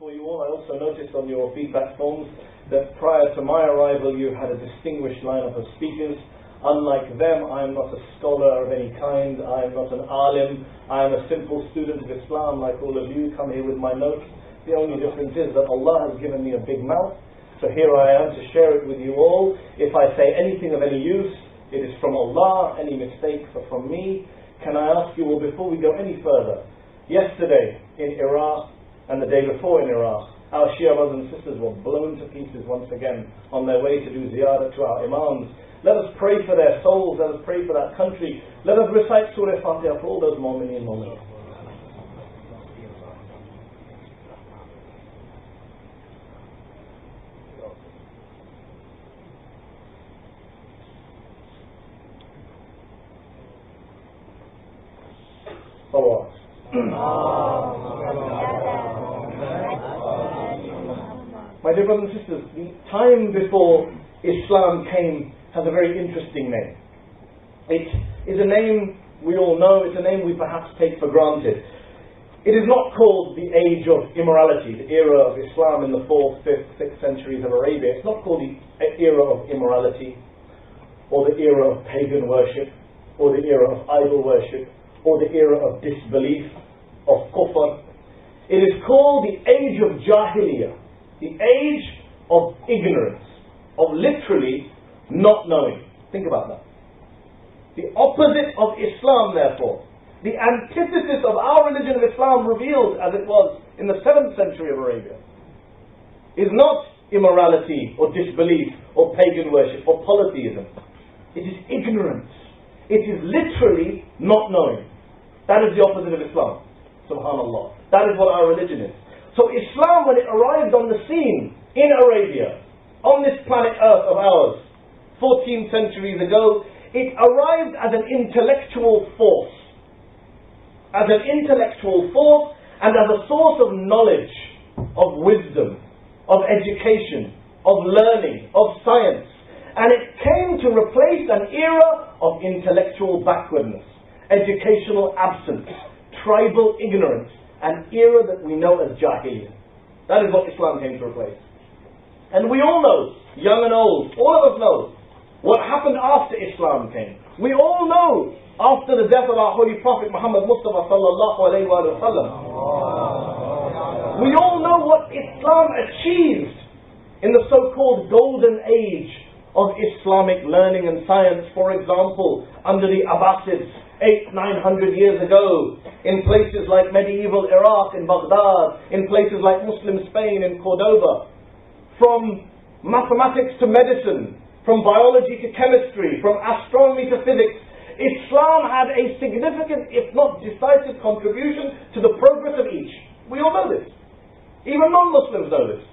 for you all. I also noticed on your feedback forms that prior to my arrival you had a distinguished lineup of speakers. Unlike them, I am not a scholar of any kind. I am not an alim. I am a simple student of Islam like all of you. Come here with my notes. The only difference is that Allah has given me a big mouth. So here I am to share it with you all. If I say anything of any use, it is from Allah. Any mistakes are from me. Can I ask you all, before we go any further, yesterday in Iraq and the day before in Iraq, our Shia brothers and sisters were blown to pieces once again on their way to do ziyarah to our imams. Let us pray for their souls. Let us pray for that country. Let us recite Surah Fatiha for all those mu'mineen moments. My dear brothers and sisters, the time before Islam came has a very interesting name. It is a name we all know, it's a name we perhaps take for granted. It is not called the age of immorality, the era of Islam in the 4th, 5th, 6th centuries of Arabia. It's not called the era of immorality, or the era of pagan worship, or the era of idol worship, or the era of disbelief, of kufr. It is called the age of Jahiliyyah, the age of ignorance, of literally not knowing. Think about that. The opposite of Islam, therefore, the antithesis of our religion of Islam revealed as it was in the 7th century of Arabia, is not immorality or disbelief or pagan worship or polytheism. It is ignorance. It is literally not knowing. That is the opposite of Islam. Subhanallah. That is what our religion is. So Islam, when it arrived on the scene in Arabia, on this planet Earth of ours, 14 centuries ago, it arrived as an intellectual force. As an intellectual force and as a source of knowledge, of wisdom, of education, of learning, of science. And it came to replace an era of intellectual backwardness, educational absence, tribal ignorance, an era that we know as Jahiliyyah. That is what Islam came to replace. And we all know, young and old, all of us know, what happened after Islam came. We all know, after the death of our Holy Prophet Muhammad Mustafa sallallahu alayhi wa sallam, we all know what Islam achieved in the so-called golden age of Islamic learning and science. For example, under the Abbasids, 800-900 years ago, in places like medieval Iraq, in Baghdad, in places like Muslim Spain, in Cordoba, from mathematics to medicine, from biology to chemistry, from astronomy to physics, Islam had a significant, if not decisive, contribution to the progress of each. We all know this. Even non-Muslims know this.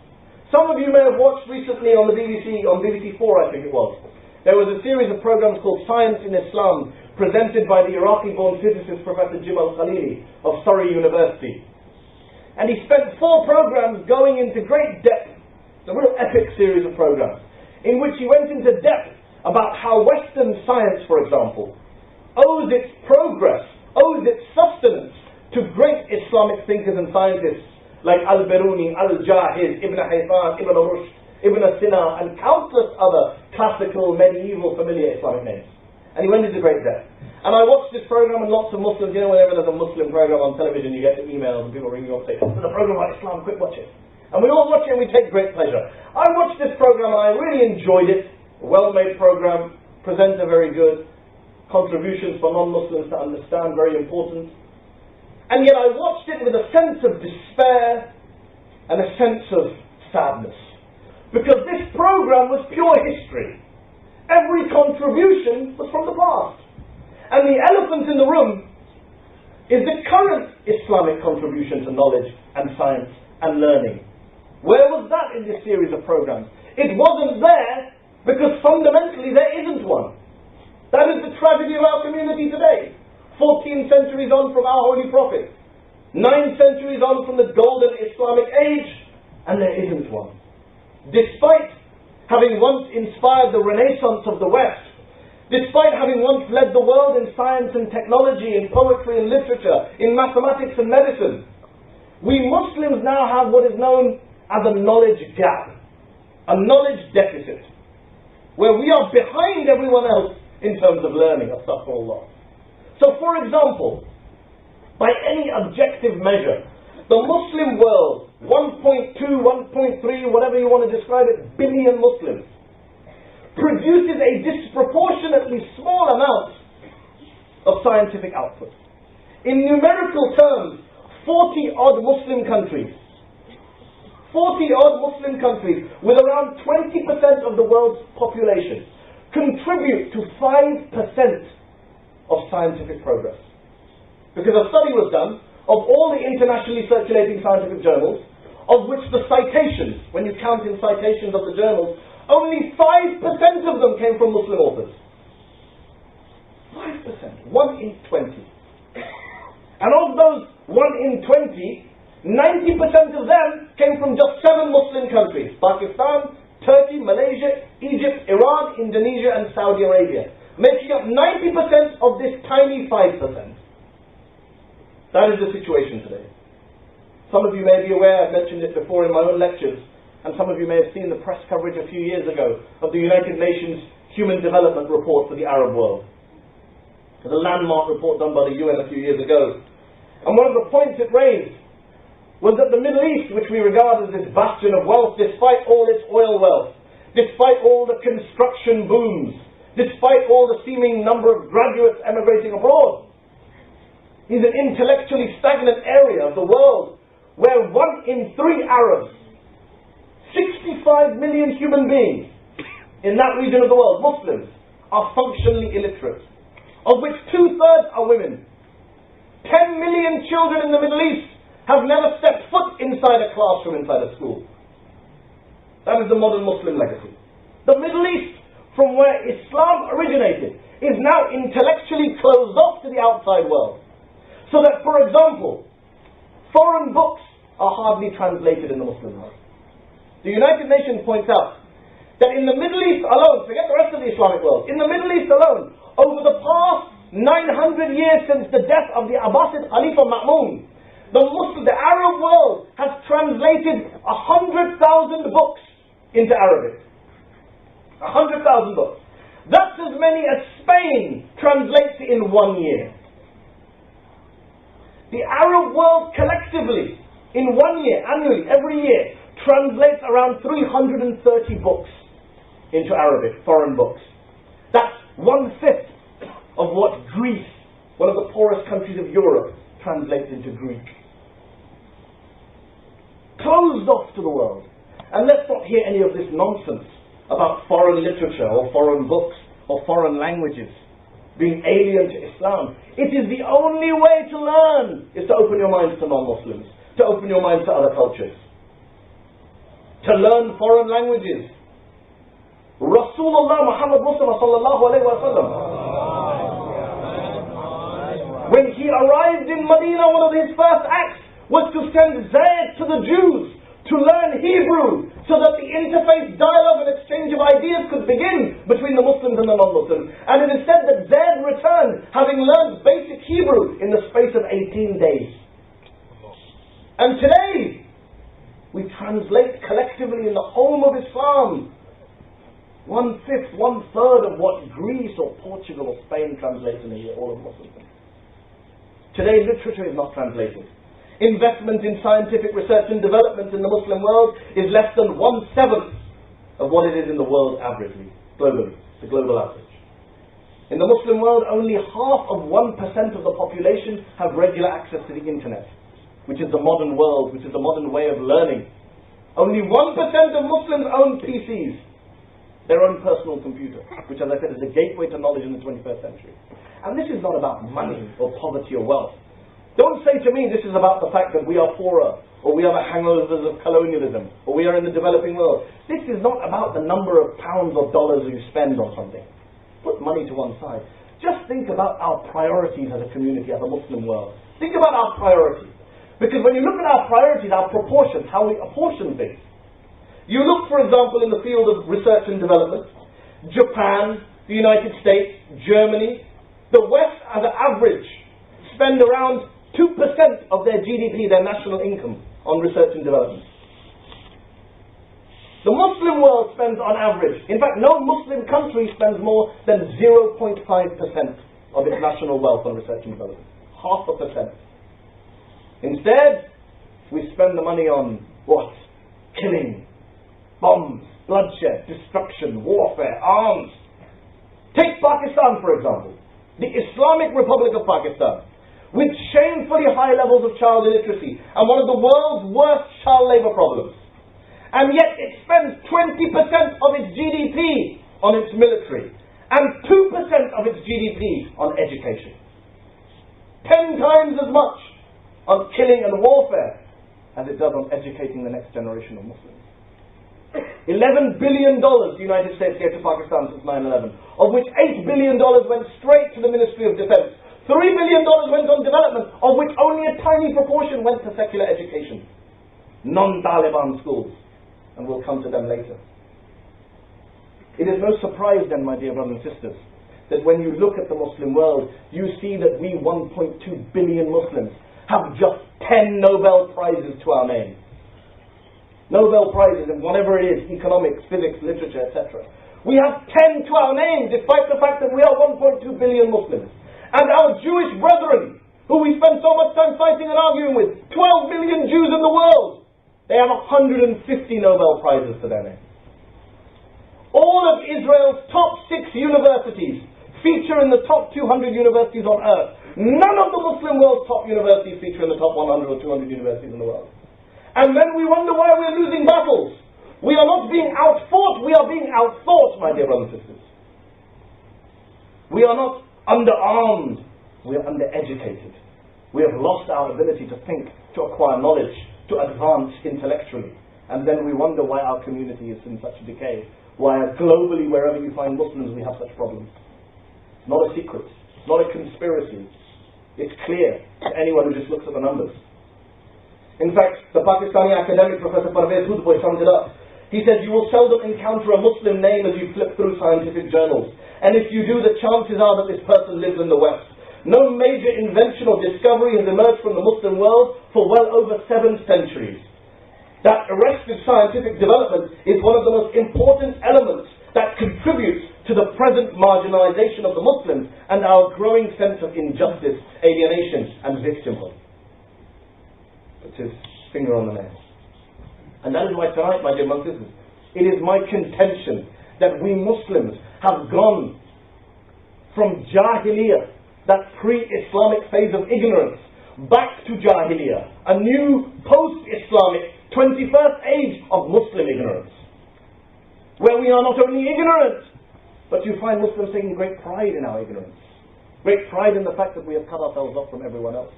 Some of you may have watched recently on the BBC, on BBC 4 I think it was, there was a series of programs called Science in Islam, presented by the Iraqi-born physicist Professor Jim Al-Khalili of Surrey University. And he spent 4 programs going into great depth, a real epic series of programs, in which he went into depth about how Western science, for example, owes its progress, owes its sustenance to great Islamic thinkers and scientists like Al-Biruni, Al-Jahiz, Ibn Haytham, Ibn Rushd, Ibn Sina, and countless other classical, medieval, familiar Islamic names. And he went into great depth. And I watched this program, and lots of Muslims, you know, whenever there's a Muslim program on television, you get the emails and people ring you up and say, there's a program about Islam, quick watch it. And we all watch it and we take great pleasure. I watched this program and I really enjoyed it. A well-made program, presenter very good, contributions for non-Muslims to understand very important. And yet I watched it with a sense of despair and a sense of sadness. Because this program was pure history. Every contribution was from the past. And the elephant in the room is the current Islamic contribution to knowledge and science and learning. Where was that in this series of programs? It wasn't there because fundamentally there isn't one. That is the tragedy of our community today. 14 centuries on from our Holy Prophet, 9 centuries on from the golden Islamic age, and there isn't one. Despite having once inspired the Renaissance of the West, despite having once led the world in science and technology, in poetry and literature, in mathematics and medicine, We Muslims now have what is known as a knowledge gap, a knowledge deficit, where we are behind everyone else in terms of learning, astaghfirullah. So for example, by any objective measure, the Muslim world, 1.2, 1.3, whatever you want to describe it, billion Muslims, produces a disproportionately small amount of scientific output. In numerical terms, 40-odd Muslim countries, 40-odd Muslim countries with around 20% of the world's population contribute to 5% of scientific progress. Because a study was done of all the internationally circulating scientific journals, of which the citations, when you count in citations of the journals, only 5% of them came from Muslim authors. 5%, 1 in 20. And of those 1 in 20, 90% of them came from just 7 Muslim countries: Pakistan, Turkey, Malaysia, Egypt, Iran, Indonesia and Saudi Arabia, making up 90% of this tiny 5%. That is the situation today. Some of you may be aware, I've mentioned it before in my own lectures, and some of you may have seen the press coverage a few years ago of the United Nations Human Development Report for the Arab world. It was a landmark report done by the UN a few years ago. And one of the points it raised was that the Middle East, which we regard as this bastion of wealth, despite all its oil wealth, despite all the construction booms, despite all the seeming number of graduates emigrating abroad, is an intellectually stagnant area of the world where 1 in 3 Arabs, 65 million human beings in that region of the world, Muslims, are functionally illiterate, of which 2/3 are women. 10 million children in the Middle East have never stepped foot inside a classroom, inside a school. That is the modern Muslim legacy. The Middle East, from where Islam originated, is now intellectually closed off to the outside world. So that, for example, foreign books are hardly translated in the Muslim world. The United Nations points out that in the Middle East alone, forget the rest of the Islamic world, in the Middle East alone, over the past 900 years since the death of the Abbasid Khalifa Ma'mun, the Arab world has translated 100,000 books into Arabic. 100,000 books. That's as many as Spain translates in 1 year. The Arab world collectively, in 1 year, annually, every year, translates around 330 books into Arabic, foreign books. That's 1/5 of what Greece, one of the poorest countries of Europe, translates into Greek. Closed off to the world. And let's not hear any of this nonsense about foreign literature or foreign books or foreign languages being alien to Islam. It is the only way to learn, is to open your minds to non-Muslims, to open your minds to other cultures, to learn foreign languages. Rasulullah Muhammad Mustafa sallallahu alayhi wa sallam, when he arrived in Medina, one of his first acts was to send Zayd to the Jews to learn Hebrew, so that the interfaith dialogue and exchange of ideas could begin between the Muslims and the non-Muslims. And it is said that Zayd returned having learned basic Hebrew in the space of 18 days. And today, we translate collectively in the home of Islam 1/5, 1/3 of what Greece or Portugal or Spain translates in a year, all of Muslims. Today, literature is not translated. Investment in scientific research and development in the Muslim world is less than 1/7 of what it is in the world averagely, globally, the global average. In the Muslim world, only 0.5% of the population have regular access to the internet, which is the modern world, which is the modern way of learning. Only 1% of Muslims own PCs, their own personal computer, which, as I said, is the gateway to knowledge in the 21st century. And this is not about money or poverty or wealth. Don't say to me this is about the fact that we are poorer, or we have a hangovers of colonialism, or we are in the developing world. This is not about the number of pounds or dollars you spend on something. Put money to one side. Just think about our priorities as a community, as a Muslim world. Think about our priorities. Because when you look at our priorities, our proportions, how we apportion things. You look, for example, in the field of research and development, Japan, the United States, Germany, the West as an average spend around 2% of their GDP, their national income, on research and development. The Muslim world spends on average, in fact no Muslim country spends more than 0.5% of its national wealth on research and development. 0.5%. Instead, we spend the money on what? Killing, bombs, bloodshed, destruction, warfare, arms. Take Pakistan, for example. The Islamic Republic of Pakistan, with shamefully high levels of child illiteracy and one of the world's worst child labour problems. And yet it spends 20% of its GDP on its military and 2% of its GDP on education. 10 times as much on killing and warfare as it does on educating the next generation of Muslims. $11 billion the United States gave to Pakistan since 9/11, of which $8 billion went straight to the Ministry of Defense. $3 billion went on development, of which only a tiny proportion went to secular education. Non-Taliban schools. And we'll come to them later. It is no surprise then, my dear brothers and sisters, that when you look at the Muslim world, you see that we 1.2 billion Muslims have just 10 Nobel Prizes to our name. Nobel Prizes in whatever it is, economics, physics, literature, etc. We have 10 to our name, despite the fact that we are 1.2 billion Muslims. And our Jewish brethren, who we spend so much time fighting and arguing with, 12 million Jews in the world, they have 150 Nobel Prizes to their name. All of Israel's top 6 universities feature in the top 200 universities on earth. None of the Muslim world's top universities feature in the top 100 or 200 universities in the world. And then we wonder why we're losing battles. We are not being outfought, we are being outthought, my dear brothers and sisters. We are not underarmed, we are undereducated. We have lost our ability to think, to acquire knowledge, to advance intellectually. And then we wonder why our community is in such decay. Why globally, wherever you find Muslims, we have such problems. It's not a secret, it's not a conspiracy. It's clear to anyone who just looks at the numbers. In fact, the Pakistani academic Professor Parvez Hudboy sums it up. He says, you will seldom encounter a Muslim name as you flip through scientific journals. And if you do, the chances are that this person lives in the West. No major invention or discovery has emerged from the Muslim world for well over 7 centuries. That arrested scientific development is one of the most important elements that contributes to the present marginalization of the Muslims and our growing sense of injustice, alienation and victimhood. Puts his finger on the nail. And that is why tonight, my dear brothers and sisters, it is my contention that we Muslims have gone from Jahiliyyah, that pre-Islamic phase of ignorance, back to Jahiliyyah, a new post-Islamic 21st age of Muslim ignorance, where we are not only ignorant, but you find Muslims taking great pride in our ignorance, great pride in the fact that we have cut ourselves off from everyone else.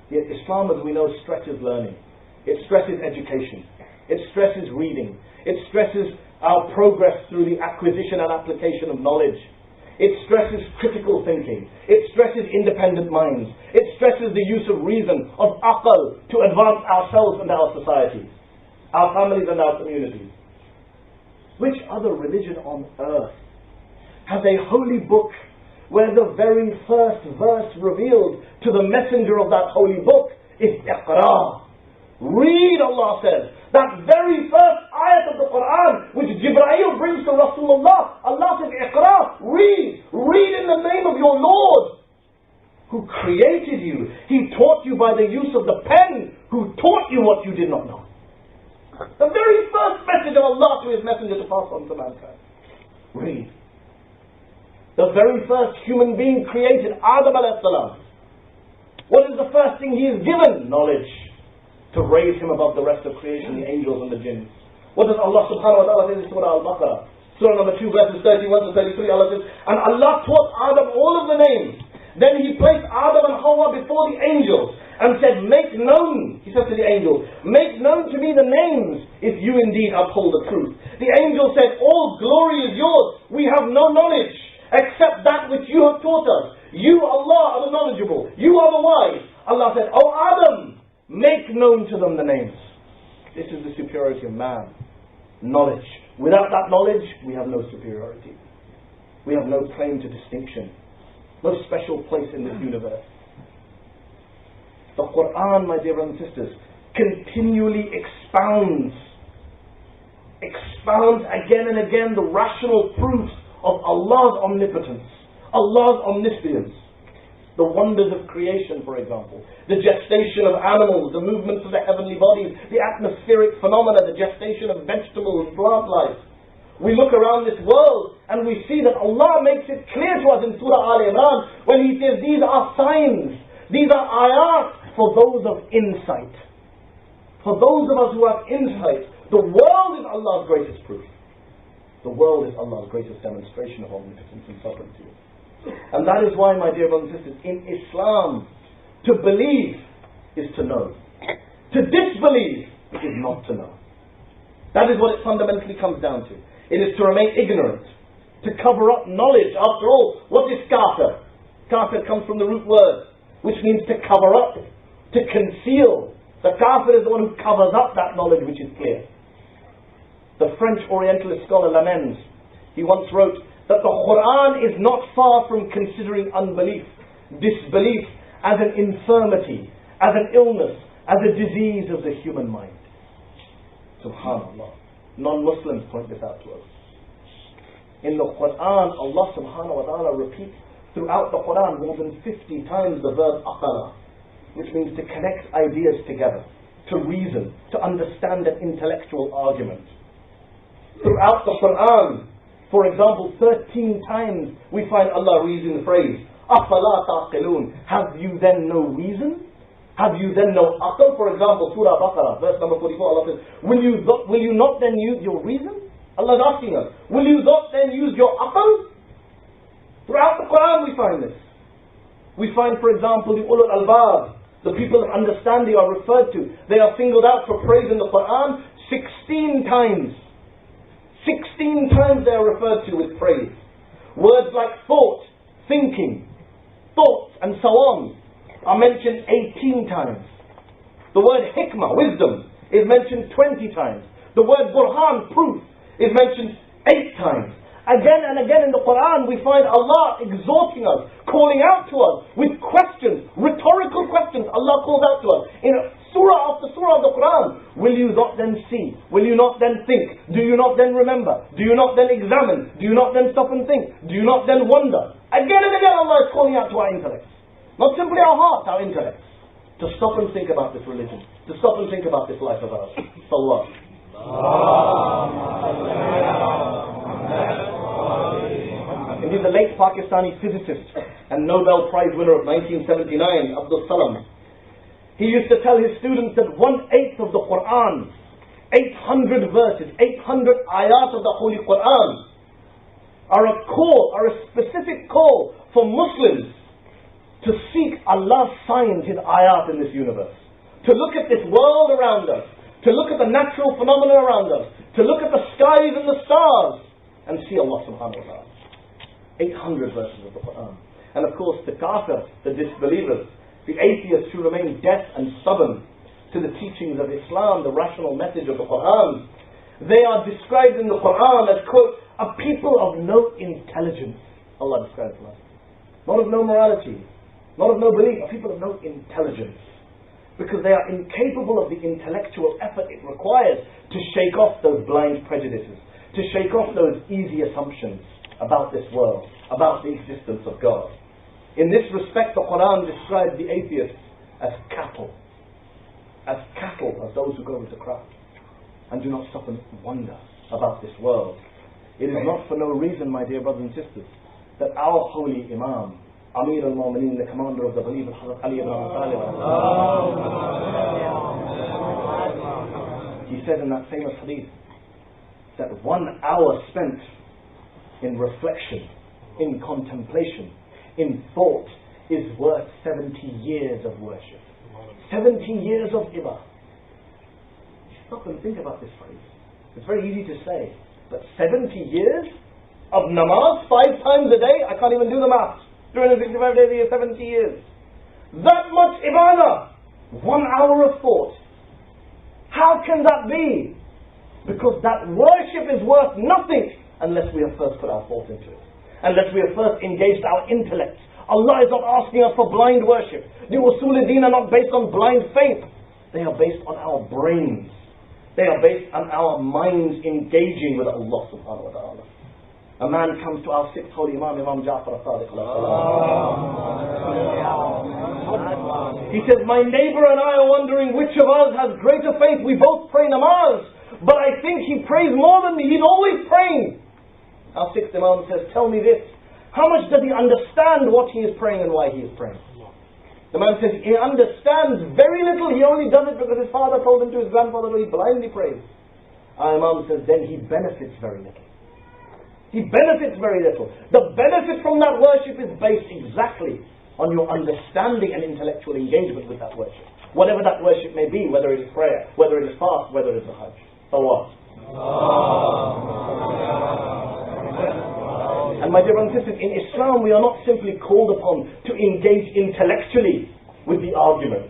Yet Islam, as we know, stresses learning. It stresses education. It stresses reading. It stresses our progress through the acquisition and application of knowledge. It stresses critical thinking. It stresses independent minds. It stresses the use of reason, of aql, to advance ourselves and our societies, our families and our communities. Which other religion on earth has a holy book where the very first verse revealed to the messenger of that holy book is Iqra? Read, Allah says. That very first ayat of the Quran which Jibreel brings to Rasulullah, Allah says, Iqra, read. Read in the name of your Lord who created you. He taught you by the use of the pen, who taught you what you did not know. The very first message of Allah to His messenger to pass on to mankind. Read. The very first human being created, Adam alayhi salam. What is the first thing he is given? Knowledge. To raise him above the rest of creation, the angels and the jinns. What does Allah subhanahu wa ta'ala say in Surah Al-Baqarah? Surah number 2 verses 31 to 33, Allah says, and Allah taught Adam all of the names. Then He placed Adam and Hawa before the angels and said, make known, He said to the angels, make known to me the names if you indeed uphold the truth. The angel said, all glory is yours. We have no knowledge except that which you have taught us. You, Allah, are the knowledgeable. You are the wise. Allah said, O Adam, make known to them the names. This is the superiority of man. Knowledge. Without that knowledge, we have no superiority. We have no claim to distinction. No special place in this universe. The Quran, my dear brothers and sisters, continually expounds again and again the rational proofs of Allah's omnipotence, Allah's omniscience. The wonders of creation, for example, the gestation of animals, the movements of the heavenly bodies, the atmospheric phenomena, the gestation of vegetables, plant life. We look around this world and we see that Allah makes it clear to us in Surah Al-Imran when He says these are signs, these are ayat for those of insight. For those of us who have insight, the world is Allah's greatest proof. The world is Allah's greatest demonstration of omnipotence and sovereignty. And that is why, my dear brothers and sisters, in Islam, to believe is to know. To disbelieve is not to know. That is what it fundamentally comes down to. It is to remain ignorant, to cover up knowledge. After all, what is kafir? Kafir comes from the root word, which means to cover up, to conceal. The kafir is the one who covers up that knowledge which is clear. The French Orientalist scholar Lamens, he once wrote that the Quran is not far from considering unbelief, disbelief, as an infirmity, as an illness, as a disease of the human mind. Subhanallah. Non-Muslims point this out to us. In the Quran, Allah subhanahu wa ta'ala repeats throughout the Quran more than 50 times the verb aqala, which means to connect ideas together, to reason, to understand an intellectual argument. Throughout the Quran, for example, 13 times we find Allah using the phrase, أَفَلَا تَعْقِلُونَ. Have you then no reason? Have you then no aql? For example, Surah Baqarah, verse number 44, Allah says, will you not then use your reason? Allah is asking us, will you not then use your aql? Throughout the Quran we find this. We find, for example, the ulul albab, the people of understanding are referred to. They are singled out for praise in the Quran 16 times. 16 times they are referred to with praise. Words like thought, thinking, thoughts, and so on are mentioned 18 times. The word hikmah, wisdom, is mentioned 20 times. The word burhan, proof, is mentioned 8 times. Again and again in the Quran we find Allah exhorting us, calling out to us with questions, rhetorical questions. Allah calls out to us in surah after surah of the Quran. Will you not then see? Will you not then think? Do you not then remember? Do you not then examine? Do you not then stop and think? Do you not then wonder? Again and again Allah is calling out to our intellects. Not simply our hearts, our intellects. To stop and think about this religion. To stop and think about this life of ours. Sallallahu. Indeed, the late Pakistani physicist and Nobel Prize winner of 1979, Abdul Salam, he used to tell his students that 1/8 of the Quran, 800 verses, 800 ayat of the Holy Quran, are a specific call for Muslims to seek Allah's signs, His ayat in this universe. To look at this world around us, to look at the natural phenomena around us, to look at the skies and the stars, and see Allah subhanahu wa ta'ala. 800 verses of the Quran. And of course the kafir, the disbelievers, the atheists who remain deaf and stubborn to the teachings of Islam, the rational message of the Quran, they are described in the Quran as, quote, a people of no intelligence. Allah describes them. Not of no morality, not of no belief, a people of no intelligence. Because they are incapable of the intellectual effort it requires to shake off those blind prejudices, to shake off those easy assumptions about this world, about the existence of God. In this respect, the Quran describes the atheists as cattle, as those who go into crowd and do not stop and wonder about this world. It is not for no reason, my dear brothers and sisters, that our holy Imam, Amir al-Mu'mineen, the commander of the believers, Hazrat Ali ibn Abi Talib, he said in that famous hadith that 1 hour spent in reflection, in contemplation, in thought, is worth 70 years of worship. 70 years of ibadah. Stop and think about this phrase. It's very easy to say, but 70 years of namaz 5 times a day? I can't even do the math. 365 days a year, 70 years. That much ibadah. 1 hour of thought. How can that be? Because that worship is worth nothing unless we have first put our thought into it. Unless we have first engaged our intellect, Allah is not asking us for blind worship. The usul al-din are not based on blind faith. They are based on our brains. They are based on our minds engaging with Allah subhanahu wa ta'ala. A man comes to our sixth holy Imam, Imam Ja'far as-Sadiq. He says, my neighbor and I are wondering which of us has greater faith. We both pray namaz, but I think he prays more than me. He's always praying. Our sixth Imam says, tell me this. How much does he understand what he is praying and why he is praying? The man says, he understands very little. He only does it because his father told him to, his grandfather, he blindly prays. Our Imam says, then he benefits very little. He benefits very little. The benefit from that worship is based exactly on your understanding and intellectual engagement with that worship. Whatever that worship may be, whether it is prayer, whether it is fast, whether it is the Hajj. So what? And my dear brothers and sisters, in Islam we are not simply called upon to engage intellectually with the argument,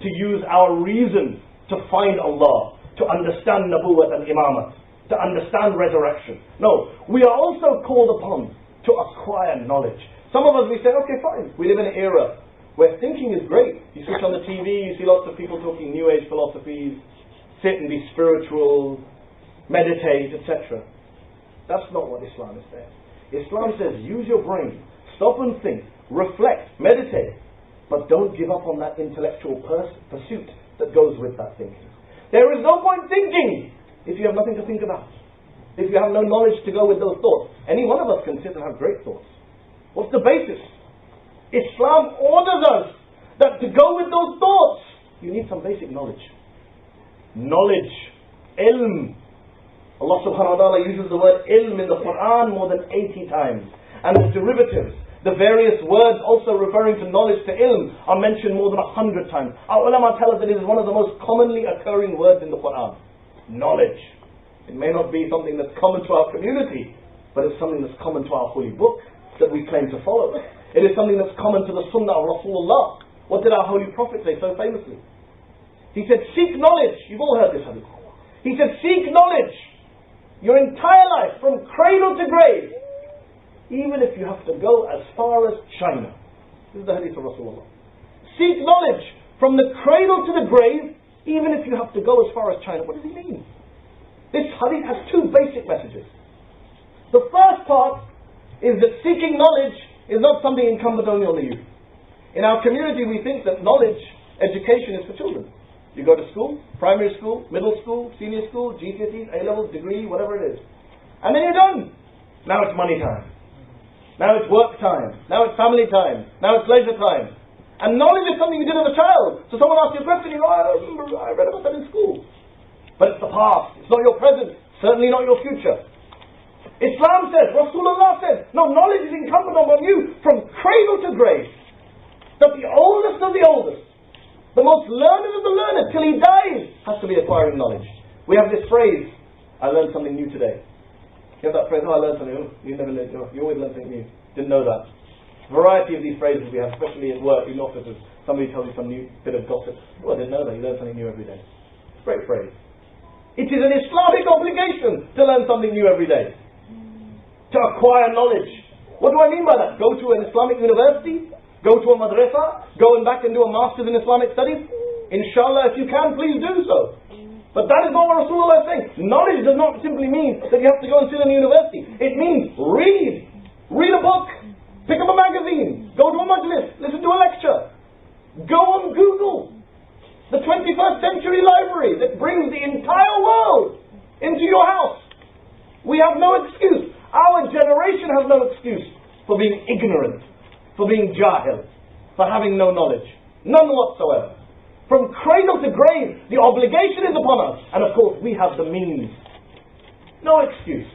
to use our reason to find Allah, to understand Nabuwwat and Imamat, to understand resurrection. No, we are also called upon to acquire knowledge. Some of us, we say, okay, fine. We live in an era where thinking is great. You switch on the TV, you see lots of people talking New Age philosophies, sit and be spiritual, meditate, etc. That's not what Islam is saying. Islam says, use your brain, stop and think, reflect, meditate, but don't give up on that intellectual pursuit that goes with that thinking. There is no point thinking if you have nothing to think about, if you have no knowledge to go with those thoughts. Any one of us can sit and have great thoughts. What's the basis? Islam orders us that to go with those thoughts, you need some basic knowledge. Knowledge, ilm. Allah subhanahu wa ta'ala uses the word ilm in the Quran more than 80 times. And the derivatives, the various words also referring to knowledge, to ilm, are mentioned more than 100 times. Our ulama tell us that it is one of the most commonly occurring words in the Quran. Knowledge. It may not be something that's common to our community, but it's something that's common to our holy book that we claim to follow. It is something that's common to the sunnah of Rasulullah. What did our holy prophet say so famously? He said, seek knowledge. You've all heard this hadith. He said, seek knowledge your entire life from cradle to grave, even if you have to go as far as China. This is the hadith of Rasulullah. Seek knowledge from the cradle to the grave, even if you have to go as far as China. What does he mean? This hadith has two basic messages. The first part is that seeking knowledge is not something incumbent only on the youth. In our community we think that knowledge, education is for children. You go to school, primary school, middle school, senior school, GCSEs, A-levels, degree, whatever it is. And then you're done. Now it's money time. Now it's work time. Now it's family time. Now it's leisure time. And knowledge is something you did as a child. So someone asks you a question, you go, I remember, I read about that in school. But it's the past. It's not your present. Certainly not your future. Islam says, Rasulullah says, no, knowledge is incumbent upon you from cradle to grave. That the oldest of the oldest, the most learned of the learned, till he dies, has to be acquiring knowledge. We have this phrase, I learned something new today. You have that phrase, I learned something new. You never learned, you always learn something new. Didn't know that. Variety of these phrases we have, especially at work, in offices. Somebody tells you some new bit of gossip. Oh, I didn't know that. You learn something new every day. Great phrase. It is an Islamic obligation to learn something new every day. To acquire knowledge. What do I mean by that? Go to an Islamic university? Go to a madrasa? Go and back and do a master's in Islamic studies? Inshallah, if you can, please do so. But that is not what Rasulullah is saying. Knowledge does not simply mean that you have to go and sit in a university. It means read. Read a book. Pick up a magazine. Go to a majlis. Listen to a lecture. Go on Google. The 21st century library that brings the entire world into your house. We have no excuse. Our generation has no excuse for being ignorant, for being jahil, for having no knowledge. None whatsoever. From cradle to grave, the obligation is upon us. And of course, we have the means. No excuse.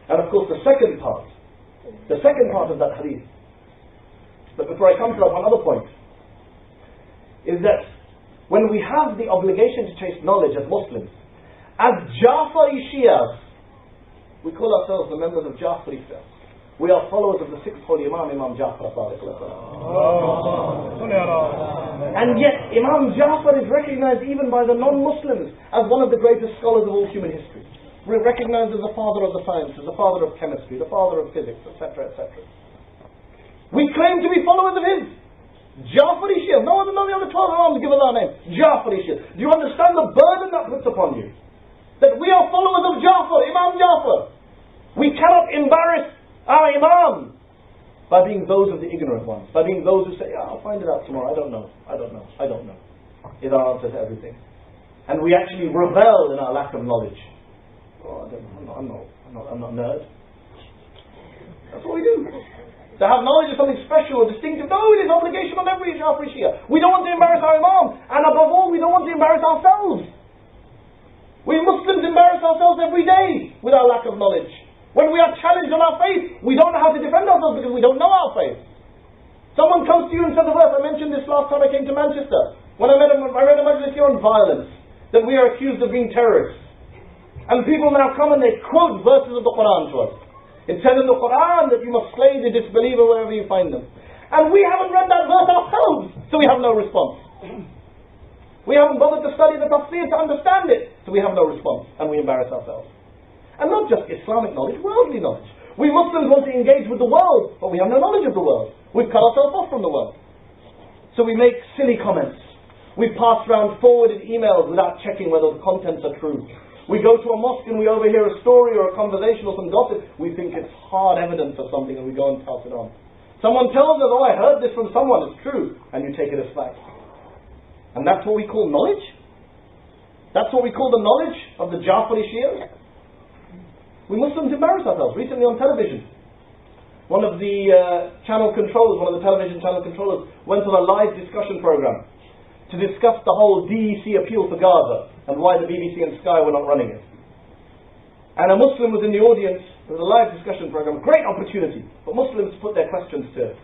And of course, the second part of that hadith, but before I come to that, one other point, is that when we have the obligation to chase knowledge as Muslims, as Ja'fari Shias, we call ourselves the members of Ja'fari Shias. We are followers of the sixth holy Imam, Imam Ja'far as-Sadiq. And yet, Imam Ja'far is recognized even by the non-Muslims as one of the greatest scholars of all human history. We're recognized as the father of the sciences, the father of chemistry, the father of physics, etc., etc. We claim to be followers of his. Ja'fari Shia. No other 12 Imams give Allah a name. Ja'fari Shia. Do you understand the burden that puts upon you? That we are followers of Ja'far, Imam Ja'far. We cannot embarrass our Imam by being those of the ignorant ones. By being those who say, I'll find it out tomorrow. I don't know. Is our answer to everything. And we actually revel in our lack of knowledge. Oh, I don't know. I'm not nerd. That's what we do. To have knowledge is something special or distinctive. No, it is an obligation on every Ja'fari Shia. We don't want to embarrass our Imam. And above all, we don't want to embarrass ourselves. We Muslims embarrass ourselves every day with our lack of knowledge. When we are challenged on our faith, we don't know how to defend ourselves because we don't know our faith. Someone comes to you and says a verse. I mentioned this last time I came to Manchester. When I read a majlis here on violence, that we are accused of being terrorists. And people now come and they quote verses of the Quran to us. It says in the Quran that you must slay the disbeliever wherever you find them. And we haven't read that verse ourselves, so we have no response. We haven't bothered to study the tafsir to understand it, so we have no response, and we embarrass ourselves. And not just Islamic knowledge, worldly knowledge. We Muslims want to engage with the world, but we have no knowledge of the world. We've cut ourselves off from the world. So we make silly comments. We pass around forwarded emails without checking whether the contents are true. We go to a mosque and we overhear a story or a conversation or some gossip. We think it's hard evidence of something and we go and pass it on. Someone tells us, I heard this from someone, it's true. And you take it as fact. And that's what we call knowledge? That's what we call the knowledge of the Ja'fari Shia? We Muslims embarrass ourselves. Recently on television, one of the channel controllers, one of the television channel controllers went on a live discussion program to discuss the whole DEC appeal for Gaza and why the BBC and Sky were not running it. And a Muslim was in the audience. It was a live discussion program, great opportunity for Muslims to put their questions to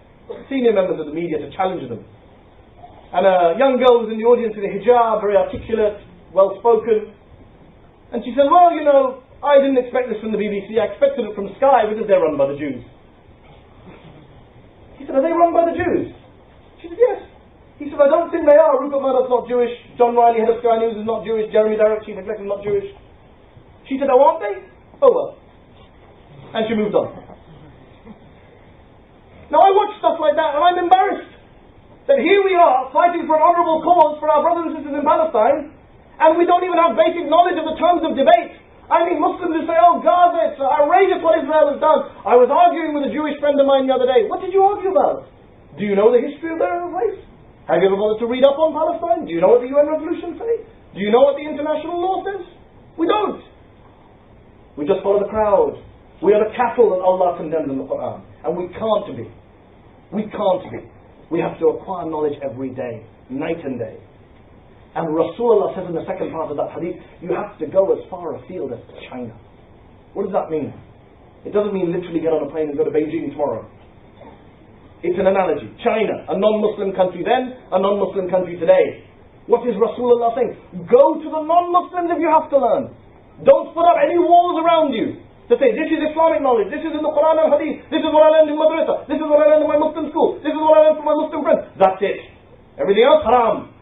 senior members of the media to challenge them. And a young girl was in the audience with a hijab, very articulate, well spoken. And she said, I didn't expect this from the BBC, I expected it from Sky because they're run by the Jews. He said, are they run by the Jews? She said, yes. He said, I don't think they are. Rupert Murdoch's not Jewish. John Riley, head of Sky News, is not Jewish. Jeremy Darroch, chief executive, not Jewish. She said, aren't they? Oh well. And she moved on. Now I watch stuff like that and I'm embarrassed. That here we are, fighting for an honourable cause for our brothers and sisters in Palestine, and we don't even have basic knowledge of the terms of debate. I mean, Muslims who say, Gaza, it's outrageous what Israel has done. I was arguing with a Jewish friend of mine the other day. What did you argue about? Do you know the history of their race? Have you ever bothered to read up on Palestine? Do you know what the UN resolutions say? Do you know what the international law says? We don't. We just follow the crowd. We are the cattle that Allah condemns in the Quran. And we can't be. We can't be. We have to acquire knowledge every day, night and day. And Rasulullah says in the second part of that hadith, you have to go as far afield as China. What does that mean? It doesn't mean literally get on a plane and go to Beijing tomorrow. It's an analogy. China, a non-Muslim country then, a non-Muslim country today. What is Rasulullah saying? Go to the non-Muslims if you have to learn. Don't put up any walls around you to say, this is Islamic knowledge, this is in the Quran and Hadith, this is what I learned in madrasa, this is what I learned in my Muslim school, this is what I learned from my Muslim friends. That's it. Everything else, haram.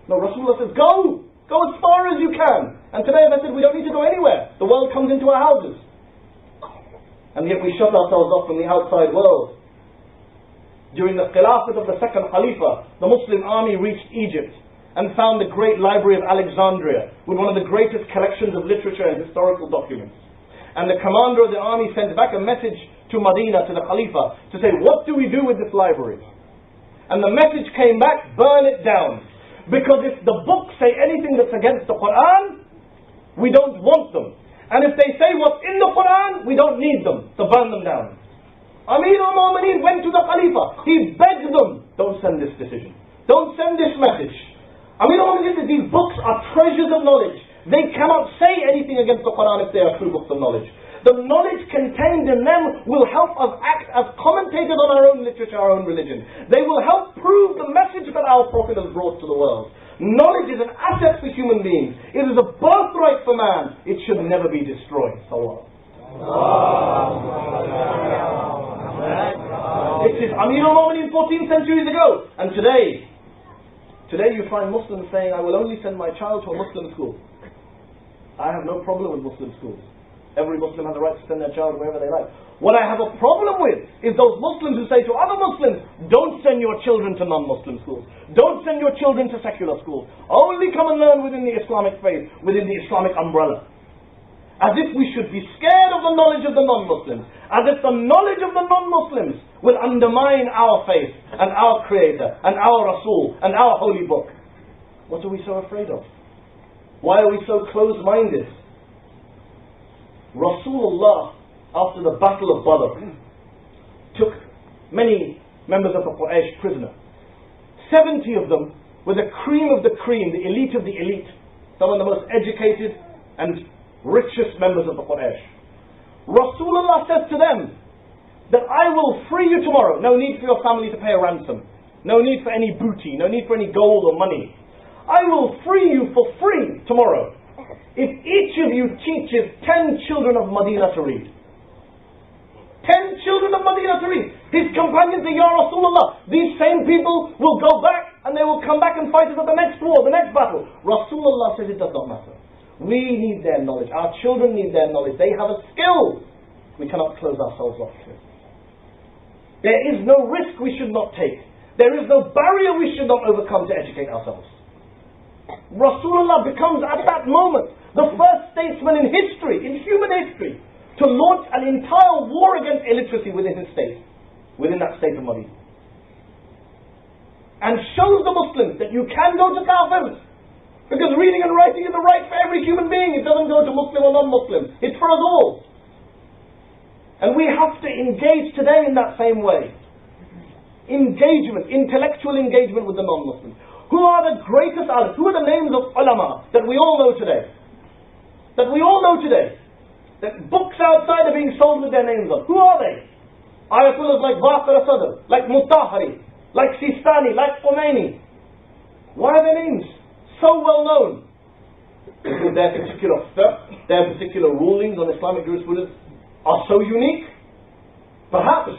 No, Rasulullah says, go as far as you can. And today, as I said, we don't need to go anywhere. The world comes into our houses. And yet we shut ourselves off from the outside world. During the Khilafat of the second Khalifa, the Muslim army reached Egypt and found the great library of Alexandria with one of the greatest collections of literature and historical documents. And the commander of the army sent back a message to Medina, to the Khalifa, to say, what do we do with this library? And the message came back, burn it down. Because if the books say anything that's against the Quran, we don't want them. And if they say what's in the Quran, we don't need them, so burn them down. Amir al-Mu'mineen went to the Khalifa. He begged them, don't send this decision. Don't send this message. Amir al-Mu'mineen said, these books are treasures of knowledge. They cannot say anything against the Quran if they are true books of knowledge. The knowledge contained in them will help us act as commentators on our own literature, our own religion. They will help prove the message that our Prophet has brought to the world. Knowledge is an asset for human beings. It is a birthright for man. It should never be destroyed. Salawat. This is Amir al-Mu'mineen 14 centuries ago. And today you find Muslims saying, I will only send my child to a Muslim school. I have no problem with Muslim schools. Every Muslim has a right to send their child wherever they like. What I have a problem with is those Muslims who say to other Muslims, don't send your children to non-Muslim schools. Don't send your children to secular schools. Only come and learn within the Islamic faith, within the Islamic umbrella. As if we should be scared of the knowledge of the non-Muslims. As if the knowledge of the non-Muslims will undermine our faith and our Creator and our Rasul and our holy book. What are we so afraid of? Why are we so close-minded? Rasulullah, after the Battle of Badr, took many members of the Quraysh prisoner. 70 of them were the cream of the cream, the elite of the elite. Some of the most educated and richest members of the Quraysh. Rasulullah says to them that I will free you tomorrow. No need for your family to pay a ransom. No need for any booty. No need for any gold or money. I will free you for free tomorrow if each of you teaches 10 children of Medina to read. 10 children of Medina to read. His companions say, Ya Rasulullah, these same people will go back and they will come back and fight us at the next war, the next battle. Rasulullah says it does not matter. We need their knowledge. Our children need their knowledge. They have a skill we cannot close ourselves off to. There is no risk we should not take. There is no barrier we should not overcome to educate ourselves. Rasulullah becomes at that moment the first statesman in history, in human history, to launch an entire war against illiteracy within his state, within that state of Medina. And shows the Muslims that you can go to Kafirs, because reading and writing is a right for every human being. It doesn't go to Muslim or non-Muslim. It's for us all. And we have to engage today in that same way. Engagement, intellectual engagement with the non-Muslims. Who are the greatest alims? Who are the names of ulama that we all know today? That we all know today. That books outside are being sold with their names on. Who are they? Ayatollahs like Baqir Sadr, like Mutahari, like Sistani, like Khomeini. Why are their names so well known? Because their particular fiqh, their particular rulings on Islamic jurisprudence are so unique? Perhaps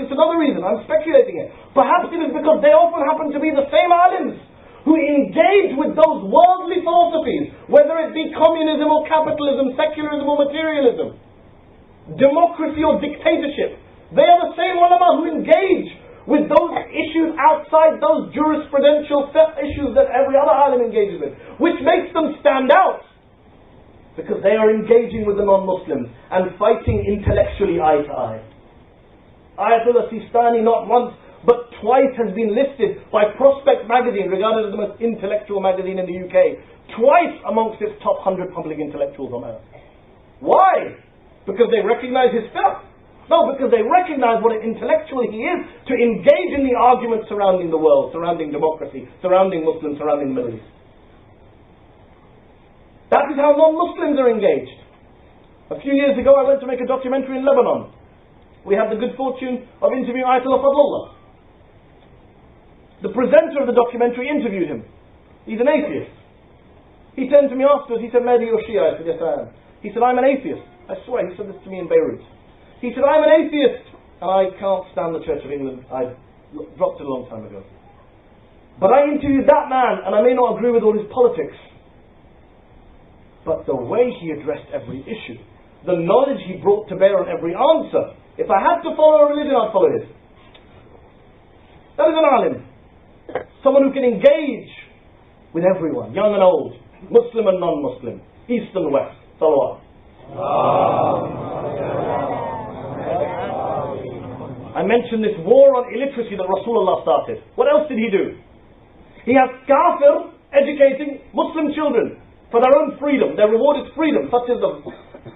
it's another reason. I'm speculating it. Perhaps it is because they often happen to be the same alims who engage with those worldly philosophies, whether it be communism or capitalism, secularism or materialism, democracy or dictatorship. They are the same ulama who engage with those issues outside those jurisprudential issues that every other alim engages with, which makes them stand out, because they are engaging with the non-Muslims and fighting intellectually eye to eye. Ayatollah Sistani not once but twice has been listed by Prospect magazine, regarded as the most intellectual magazine in the UK, twice amongst its top 100 public intellectuals on earth. Why? Because they recognize his fiqh? No, because they recognize what an intellectual he is to engage in the arguments surrounding the world, surrounding democracy, surrounding Muslims, surrounding the Middle East. That is how non-Muslims are engaged. A few years ago I went to make a documentary in Lebanon. We had the good fortune of interviewing Ayatollah Fadlullah. The presenter of the documentary interviewed him. He's an atheist. He turned to me afterwards, he said, Mehdi, you're Shia. I said, yes I am. He said, I'm an atheist. I swear, he said this to me in Beirut. He said, I'm an atheist, and I can't stand the Church of England. I dropped it a long time ago. But I interviewed that man, and I may not agree with all his politics, but the way he addressed every issue, the knowledge he brought to bear on every answer. If I had to follow a religion, I'd follow his. That is an alim. Someone who can engage with everyone, young and old, Muslim and non-Muslim, East and West. Salawat. I mentioned this war on illiteracy that Rasulullah started. What else did he do? He has kafir educating Muslim children for their own freedom. Their reward is freedom, such as the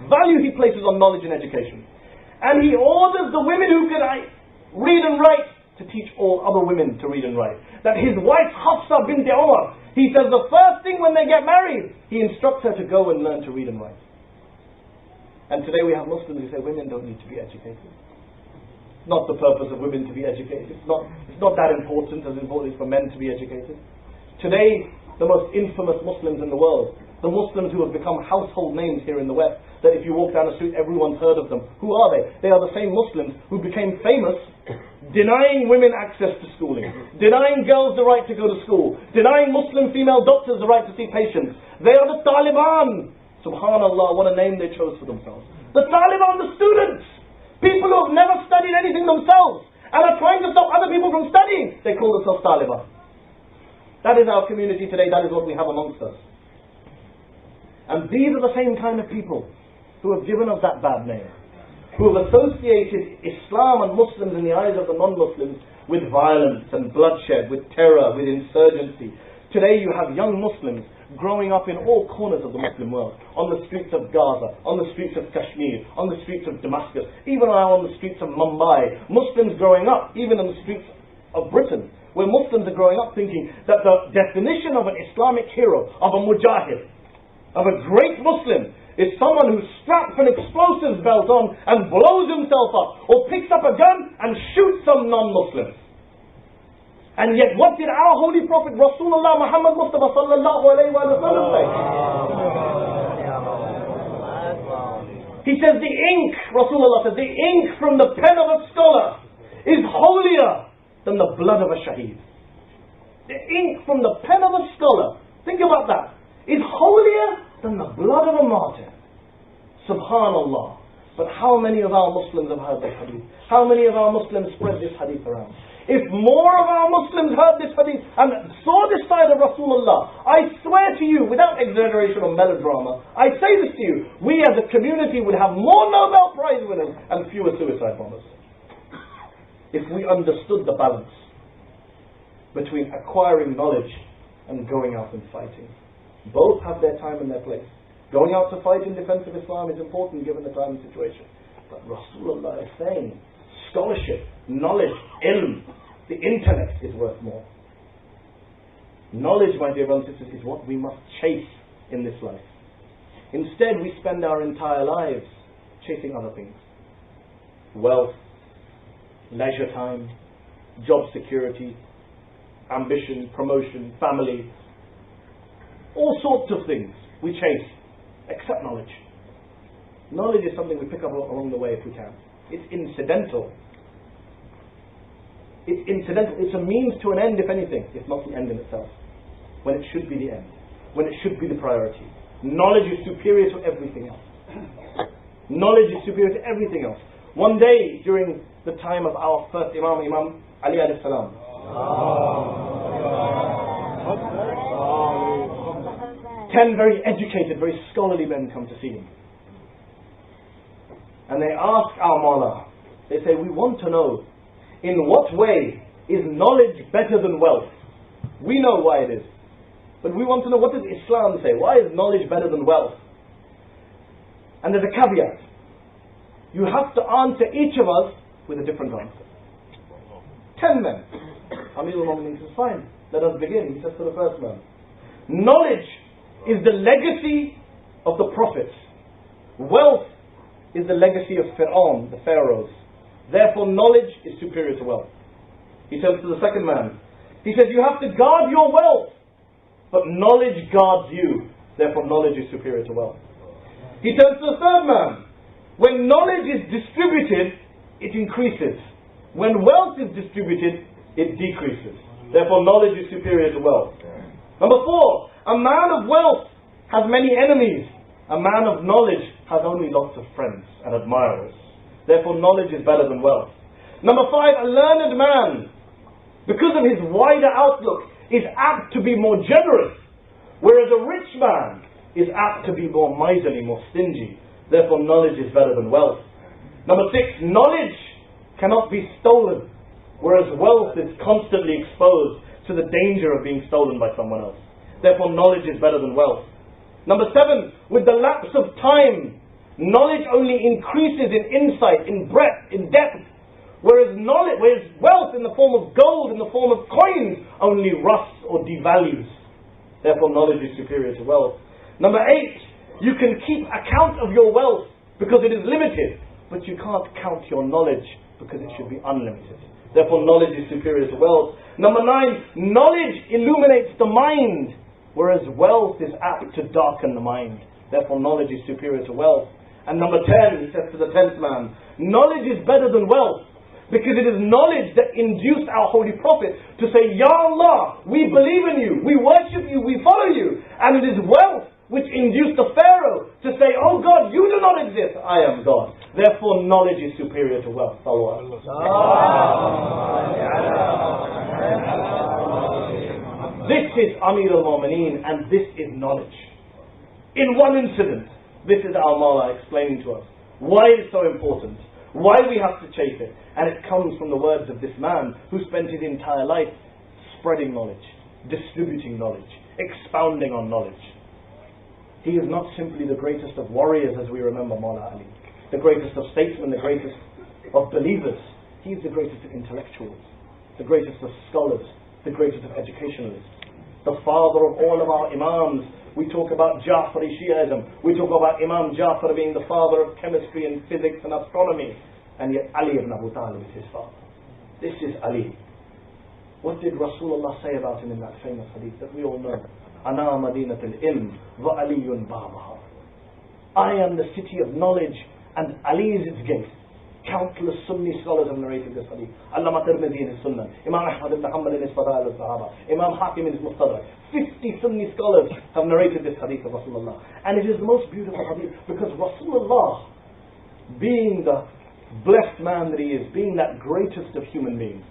value he places on knowledge and education. And he orders the women who can read and write to teach all other women to read and write. That his wife Hafsa bint Umar, he says the first thing when they get married, he instructs her to go and learn to read and write. And today we have Muslims who say women don't need to be educated. Not the purpose of women to be educated. It's not that important as important as for men to be educated. Today, the most infamous Muslims in the world, the Muslims who have become household names here in the West, that if you walk down the street, everyone's heard of them. Who are they? They are the same Muslims who became famous denying women access to schooling, denying girls the right to go to school, denying Muslim female doctors the right to see patients. They are the Taliban, Subhanallah, what a name they chose for themselves. The Taliban, the students, people who have never studied anything themselves and are trying to stop other people from studying, they call themselves Taliban. That is our community today, that is what we have amongst us. And these are the same kind of people who have given us that bad name, who have associated Islam and Muslims in the eyes of the non-Muslims with violence and bloodshed, with terror, with insurgency. Today you have young Muslims growing up in all corners of the Muslim world, on the streets of Gaza, on the streets of Kashmir, on the streets of Damascus, even now on the streets of Mumbai. Muslims growing up, even on the streets of Britain, where Muslims are growing up thinking that the definition of an Islamic hero, of a mujahid, of a great Muslim, is someone who straps an explosives belt on and blows himself up, or picks up a gun and shoots some non-Muslims. And yet what did our Holy Prophet Rasulullah Muhammad Mustafa sallallahu alayhi wa sallam say? He says the ink, Rasulullah says, the ink from the pen of a scholar is holier than the blood of a shaheed. The ink from the pen of a scholar, think about that, is holier than the blood of a martyr. Subhanallah. But how many of our Muslims have heard this hadith? How many of our Muslims spread this hadith around? If more of our Muslims heard this hadith and saw this side of Rasulullah, I swear to you, without exaggeration or melodrama, I say this to you, we as a community would have more Nobel Prize winners and fewer suicide bombers. If we understood the balance between acquiring knowledge and going out and fighting. Both have their time and their place. Going out to fight in defense of Islam is important given the time and situation. But Rasulullah is saying, scholarship, knowledge, ilm, the intellect is worth more. Knowledge, my dear brothers and sisters, is what we must chase in this life. Instead, we spend our entire lives chasing other things. Wealth, leisure time, job security, ambition, promotion, family, all sorts of things we chase, except knowledge. Knowledge is something we pick up along the way if we can. It's incidental. It's incidental. It's a means to an end, if anything. It's not the end in itself. When it should be the end. When it should be the priority. Knowledge is superior to everything else. Knowledge is superior to everything else. One day, during the time of our first Imam Ali alayhi salam, 10 very educated, very scholarly men come to see him. And they ask our Mawla, they say, we want to know, in what way is knowledge better than wealth? We know why it is. But we want to know, what does Islam say? Why is knowledge better than wealth? And there's a caveat. You have to answer each of us with a different answer. 10 men. Amir al-Mu'mineen says, fine, let us begin. He says to the first man, knowledge is the legacy of the prophets. Wealth is the legacy of Fir'aun, the pharaohs. Therefore knowledge is superior to wealth. He says to the second man, he says, you have to guard your wealth, but knowledge guards you. Therefore knowledge is superior to wealth. He turns to the third man, when knowledge is distributed, it increases. When wealth is distributed, it decreases. Therefore knowledge is superior to wealth. Number 4, a man of wealth has many enemies. A man of knowledge has only lots of friends and admirers. Therefore knowledge is better than wealth. Number 5, a learned man, because of his wider outlook, is apt to be more generous, whereas a rich man is apt to be more miserly, more stingy. Therefore knowledge is better than wealth. Number 6, knowledge cannot be stolen, whereas wealth is constantly exposed to the danger of being stolen by someone else. Therefore knowledge is better than wealth. Number 7, with the lapse of time, knowledge only increases in insight, in breadth, in depth, whereas wealth in the form of gold, in the form of coins, only rusts or devalues. Therefore knowledge is superior to wealth. Number 8, you can keep account of your wealth because it is limited, but you can't count your knowledge because it should be unlimited. Therefore knowledge is superior to wealth. Number 9, knowledge illuminates the mind, whereas wealth is apt to darken the mind. Therefore knowledge is superior to wealth. And number 10, he says to the 10th man, knowledge is better than wealth, because it is knowledge that induced our Holy Prophet to say, Ya Allah, we believe in you, we worship you, we follow you. And it is wealth which induced the Pharaoh to say, oh God, you do not exist, I am God. Therefore knowledge is superior to wealth. This is Amir al-Mu'mineen, and this is knowledge. In one incident, this is our Mawla explaining to us why it's so important, why we have to chase it. And it comes from the words of this man who spent his entire life spreading knowledge, distributing knowledge, expounding on knowledge. He is not simply the greatest of warriors, as we remember Mawla Ali, the greatest of statesmen, the greatest of believers. He is the greatest of intellectuals, the greatest of scholars, the greatest of educationalists, the father of all of our Imams. We talk about Ja'fari Shi'ism, we talk about Imam Ja'far being the father of chemistry and physics and astronomy, and yet Ali ibn Abu Talib is his father. This is Ali. What did Rasulullah say about him in that famous hadith that we all know? Ana Madinat al-Ilm wa Aliyun Babaha. I am the city of knowledge and Ali is its gate. Countless Sunni scholars have narrated this hadith. Allama Tirmidhi in his Sunnah, Imam Ahmad ibn Hanbal in his Fadail al-Sahaba, Imam Hakim in his Mustadrak. 50 Sunni scholars have narrated this hadith of Rasulullah. And it is the most beautiful hadith because Rasulullah, being the blessed man that he is, being that greatest of human beings,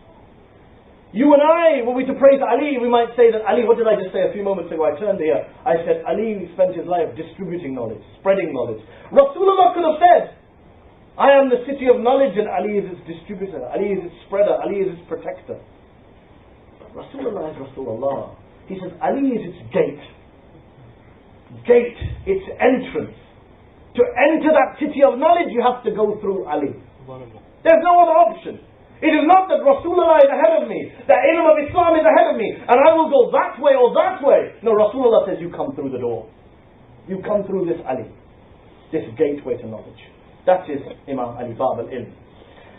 you and I, were we to praise Ali, we might say that Ali, what did I just say a few moments ago? I turned here. I said Ali spent his life distributing knowledge, spreading knowledge. Rasulullah could have said, I am the city of knowledge and Ali is its distributor, Ali is its spreader, Ali is its protector. But Rasulullah is Rasulullah. He says Ali is its gate. Gate, its entrance. To enter that city of knowledge, you have to go through Ali. There's no other option. It is not that Rasulullah is ahead of me, that ilm of Islam is ahead of me, and I will go that way or that way. No, Rasulullah says you come through the door. You come through this Ali, this gateway to knowledge. That is Imam Ali, Bab al-Ilm.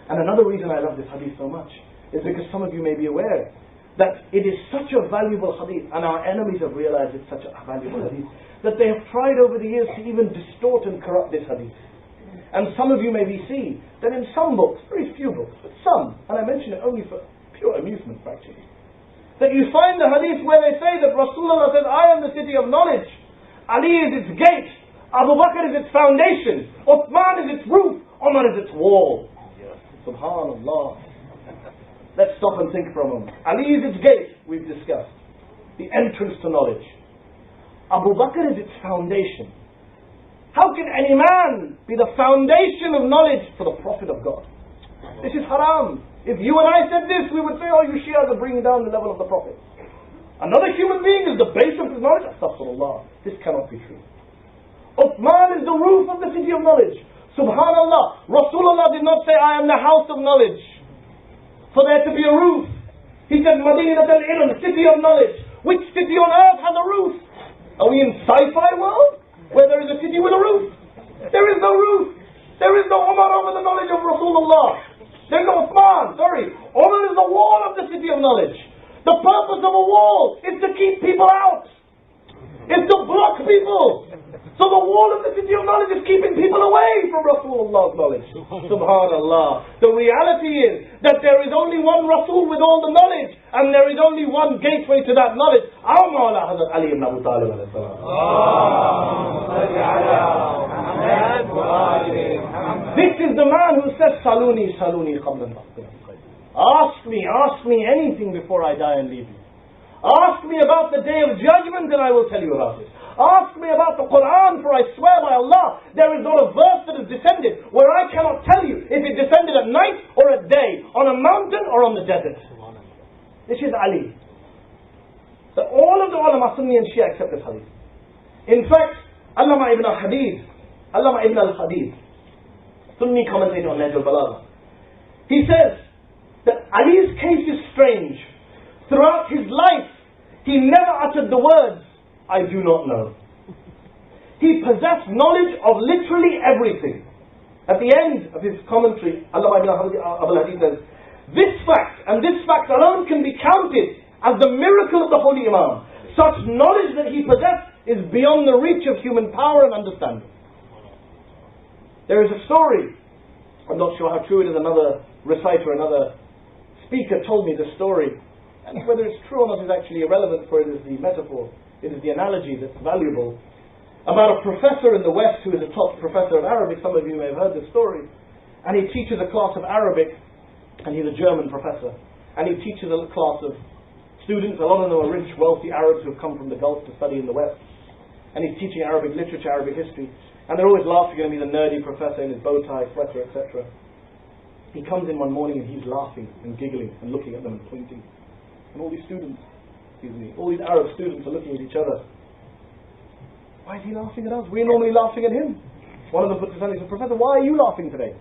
And another reason I love this hadith so much is because some of you may be aware that it is such a valuable hadith, and our enemies have realized it's such a valuable hadith, that they have tried over the years to even distort and corrupt this hadith. And some of you maybe see that in some books, very few books, but some, and I mention it only for pure amusement practically, that you find the hadith where they say that Rasulullah says, I am the city of knowledge, Ali is its gate, Abu Bakr is its foundation, Uthman is its roof, Umar is its wall. Subhanallah. Let's stop and think for a moment. Ali is its gate, we've discussed, the entrance to knowledge. Abu Bakr is its foundation. How can any man be the foundation of knowledge for the Prophet of God? This is haram. If you and I said this, we would say, oh, you Shias are bringing down the level of the Prophet. Another human being is the base of his knowledge? Astaghfirullah. This cannot be true. Uthman is the roof of the city of knowledge. Subhanallah. Rasulullah did not say, I am the house of knowledge, for there to be a roof. He said, Madinat al-Ilm, city of knowledge. Which city on earth has a roof? Are we in sci-fi world, where there is a city with a roof? There is no roof. There is no Umar over the knowledge of Rasulullah. There is no Uthman, sorry. Umar is the wall of the city of knowledge. The purpose of a wall is to keep people out. It's to block people. So the wall of the city of knowledge is keeping people away from Rasulullah's knowledge. Subhanallah. The reality is that there is only one Rasul with all the knowledge, and there is only one gateway to that knowledge. Our Mawla Hazrat Ali ibn Abu Talib alayhi salam. This is the man who says, Saluni, Saluni, qabla al-maqtir. Ask me anything before I die and leave you. Ask me about the day of judgment and I will tell you about it. Ask me about the Quran, for I swear by Allah, there is not a verse that has descended where I cannot tell you if it descended at night or at day, on a mountain or on the desert. This is Ali. So all of the ulama, Sunni and Shia, accept this hadith. In fact, Allama ibn al-Hadid, Sunni commentator on Nahj al-Balagha, he says that Ali's case is strange. Throughout his life, he never uttered the words, I do not know. He possessed knowledge of literally everything. At the end of his commentary, Allama ibn al-Hadid says, this fact, and this fact alone, can be counted as the miracle of the Holy Imam. Such knowledge that he possessed is beyond the reach of human power and understanding. There is a story, I'm not sure how true it is, another reciter, another speaker told me the story, and whether it's true or not is actually irrelevant, for it is the metaphor, it is the analogy that's valuable. about a professor in the West who is a top professor of Arabic. Some of you may have heard this story. And he teaches a class of Arabic, and he's a German professor. And he teaches a class of students, a lot of them are rich, wealthy Arabs who have come from the Gulf to study in the West. And he's teaching Arabic literature, Arabic history. And they're always laughing at him, he's a nerdy professor in his bow tie, sweater, etc. He comes in one morning and he's laughing and giggling and looking at them and pointing. And all these students, all these Arab students are looking at each other. Why is he laughing at us? We're normally laughing at him. One of them puts his hand and says, Professor, why are you laughing today?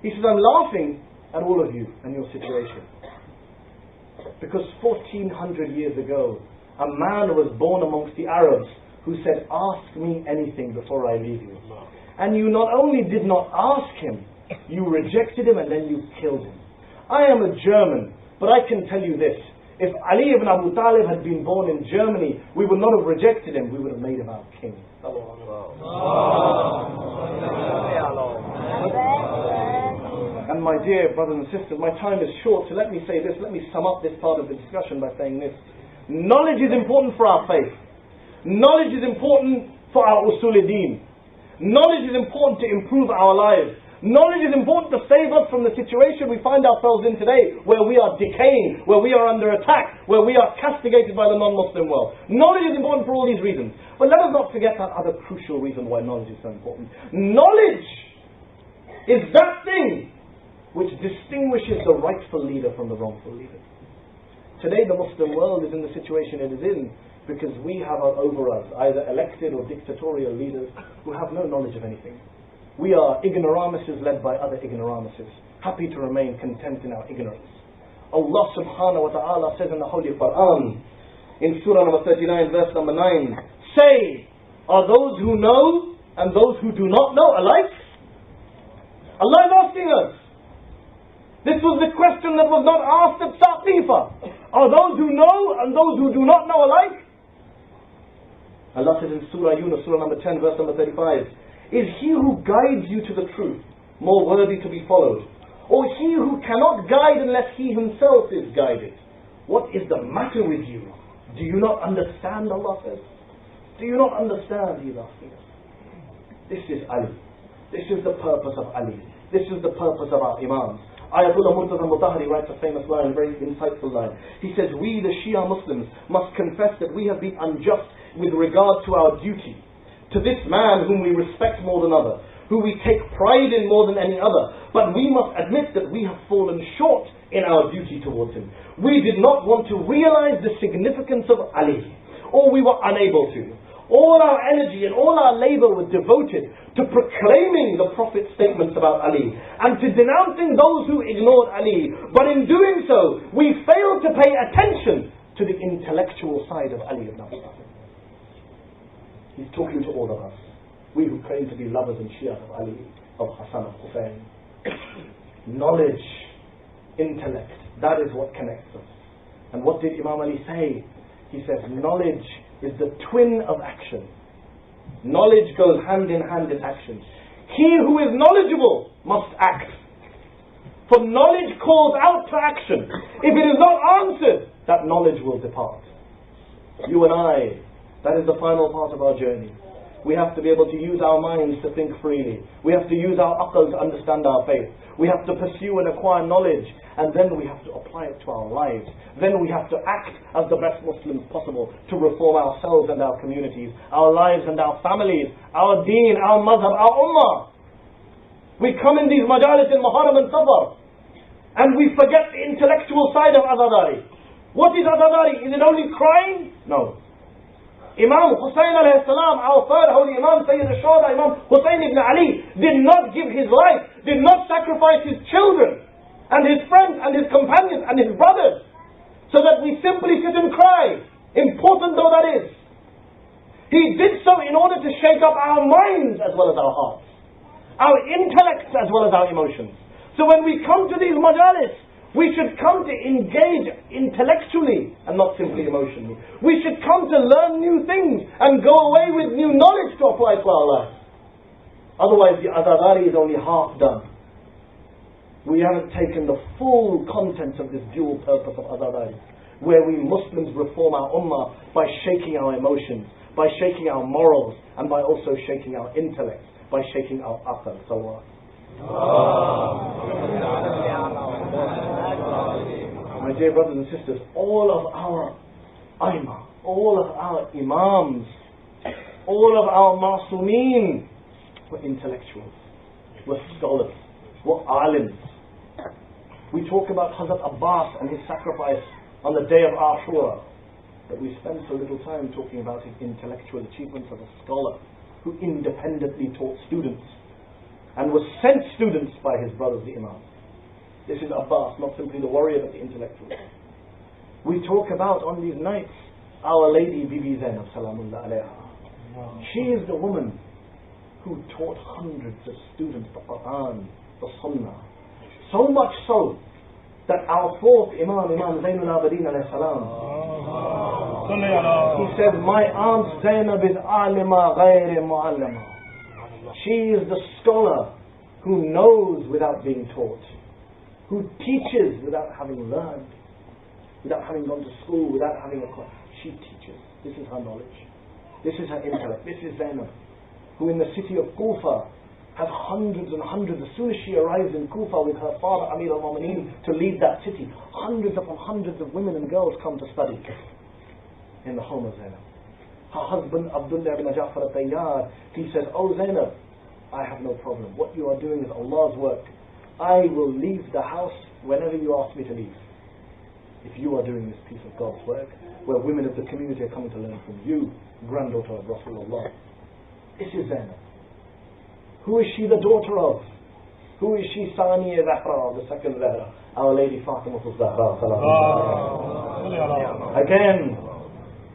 He says, I'm laughing at all of you and your situation. Because 1400 years ago, a man was born amongst the Arabs who said, ask me anything before I leave you. And you not only did not ask him, you rejected him and then you killed him. I am a German, but I can tell you this. If Ali ibn Abu Talib had been born in Germany, we would not have rejected him, we would have made him our king. And my dear brothers and sisters, my time is short, so let me say this, let me sum up this part of the discussion by saying this. Knowledge is important for our faith. Knowledge is important for our usul-i-deen. Knowledge is important to improve our lives. Knowledge is important to save us from the situation we find ourselves in today, where we are decaying, where we are under attack, where we are castigated by the non-Muslim world. Knowledge is important for all these reasons. But let us not forget that other crucial reason why knowledge is so important. Knowledge is that thing which distinguishes the rightful leader from the wrongful leader. Today the Muslim world is in the situation it is in because we have over us either elected or dictatorial leaders who have no knowledge of anything. We are ignoramuses led by other ignoramuses, happy to remain content in our ignorance. Allah subhanahu wa ta'ala says in the Holy Quran, in Surah number 39, verse number 9, say, are those who know and those who do not know alike? Allah is asking us. This was the question that was not asked at Saqifa. Are those who know and those who do not know alike? Allah says in Surah Yunus, Surah number 10, verse number 35, is he who guides you to the truth more worthy to be followed? Or he who cannot guide unless he himself is guided? What is the matter with you? Do you not understand, Allah says? Do you not understand, He's asking us. This is Ali. This is the purpose of Ali. This is the purpose of our Imams. Ayatollah Murtaza Mutahari writes a famous line, a very insightful line. He says, we the Shia Muslims must confess that we have been unjust with regard to our duty to this man whom we respect more than other, who we take pride in more than any other. But we must admit that we have fallen short in our duty towards him. We did not want to realize the significance of Ali, or we were unable to. All our energy and all our labor was devoted to proclaiming the Prophet's statements about Ali and to denouncing those who ignored Ali. But in doing so, we failed to pay attention to the intellectual side of Ali ibn Abi Talib. He's talking to all of us, we who claim to be lovers and Shia of Ali, of Hassan, of Hussein. Knowledge, intellect, that is what connects us. And what did Imam Ali say? He says, knowledge is the twin of action. Knowledge goes hand in hand in action. He who is knowledgeable must act. For knowledge calls out to action. If it is not answered, that knowledge will depart. You and I, that is the final part of our journey. We have to be able to use our minds to think freely. We have to use our aql to understand our faith. We have to pursue and acquire knowledge, and then we have to apply it to our lives. Then we have to act as the best Muslims possible to reform ourselves and our communities, our lives and our families, our deen, our madhab, our ummah. We come in these majalis in Muharram and Safar, and we forget the intellectual side of Azadari. What is Azadari? Is it only crying? No. Imam Hussein alayhi salam, our third holy Imam, Sayyid al-Shuhada, Imam Hussein ibn Ali, did not give his life, did not sacrifice his children, and his friends, and his companions, and his brothers, so that we simply sit and cry, important though that is. He did so in order to shake up our minds as well as our hearts, our intellects as well as our emotions. So when we come to these majalis, we should come to engage intellectually and not simply emotionally. We should come to learn new things and go away with new knowledge to apply to our lives. Otherwise the Azadari is only half done. We haven't taken the full content of this dual purpose of Azadari, where we Muslims reform our ummah by shaking our emotions, by shaking our morals, and by also shaking our intellect, by shaking our aql. So my dear brothers and sisters, all of our aima, all of our imams, all of our masumeen were intellectuals, were scholars, were alims. We talk about Hazrat Abbas and his sacrifice on the day of Ashura, but we spend so little time talking about his intellectual achievements as a scholar who independently taught students and was sent students by his brothers, the imams. This is Abbas, not simply the warrior, but the intellectual. We talk about on these nights Our Lady Bibi Zainab Salamullah alayha. She is the woman who taught hundreds of students the Quran, the Sunnah. So much so that our fourth Imam Zainul Abidin alayhi salam, he said, my aunt Zainab is alima ghayr muallama. She is the scholar who knows without being taught, who teaches without having learned, without having gone to school, without having a class. She teaches. This is her knowledge. This is her intellect. This is Zainab, who in the city of Kufa has hundreds and hundreds. As soon as she arrives in Kufa with her father Amir al-Mu'mineen to lead that city, hundreds upon hundreds of women and girls come to study in the home of Zainab. Her husband Abdullah ibn Ja'far al-Tayyar, he says, oh Zainab, I have no problem. What you are doing is Allah's work. I will leave the house whenever you ask me to leave. If you are doing this piece of God's work, where women of the community are coming to learn from you, granddaughter of Rasulullah. This is Zainab. Who is she the daughter of? Who is she? Saniya Zahra, the second Zahra, Our Lady Fatima al-Zahra. Again,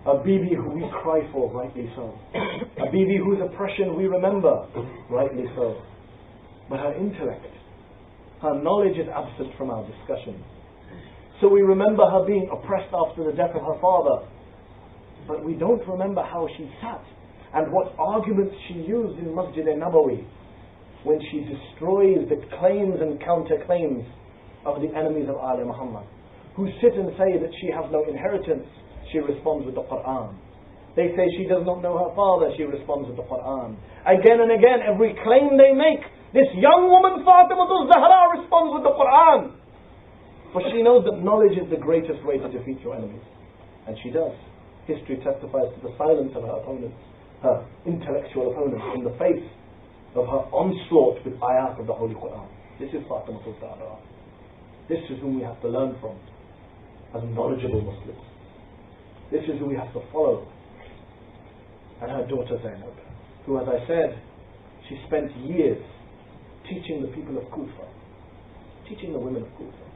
a Bibi who we cry for, rightly so. A Bibi whose oppression we remember, rightly so. But her intellect, her knowledge is absent from our discussion. So we remember her being oppressed after the death of her father. But we don't remember how she sat and what arguments she used in Masjid al-Nabawi when she destroys the claims and counterclaims of the enemies of Ali Muhammad, who sit and say that she has no inheritance. She responds with the Quran. They say she does not know her father. She responds with the Quran. Again and again, every claim they make, this young woman Fatima al-Zahra responds with the Quran. For she knows that knowledge is the greatest way to defeat your enemies. And she does. History testifies to the silence of her opponents, her intellectual opponents, in the face of her onslaught with ayat of the Holy Quran. This is Fatima al-Zahra. This is whom we have to learn from as knowledgeable Muslims. This is who we have to follow. And her daughter Zainab, who, as I said, she spent years teaching the people of Kufa, teaching the women of Kufa,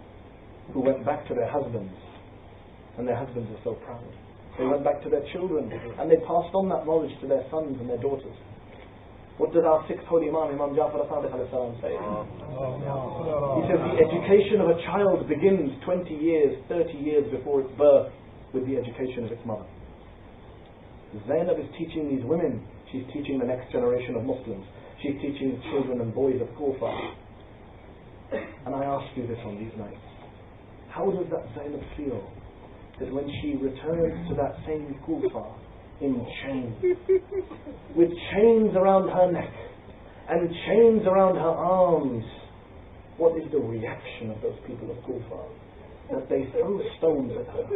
who went back to their husbands, and their husbands are so proud. They went back to their children, and they passed on that knowledge to their sons and their daughters. What did our sixth holy Imam, Imam Ja'far as-Sadiq alayhi salam, say? He says the education of a child begins 20 years, 30 years before its birth with the education of its mother. Zainab is teaching these women. She's teaching the next generation of Muslims. She's teaching the children and boys of Kufa. And I ask you this on these nights. How does that Zainab feel that when she returns to that same Kufa in chains, with chains around her neck and chains around her arms, what is the reaction of those people of Kufa? That they throw stones at her,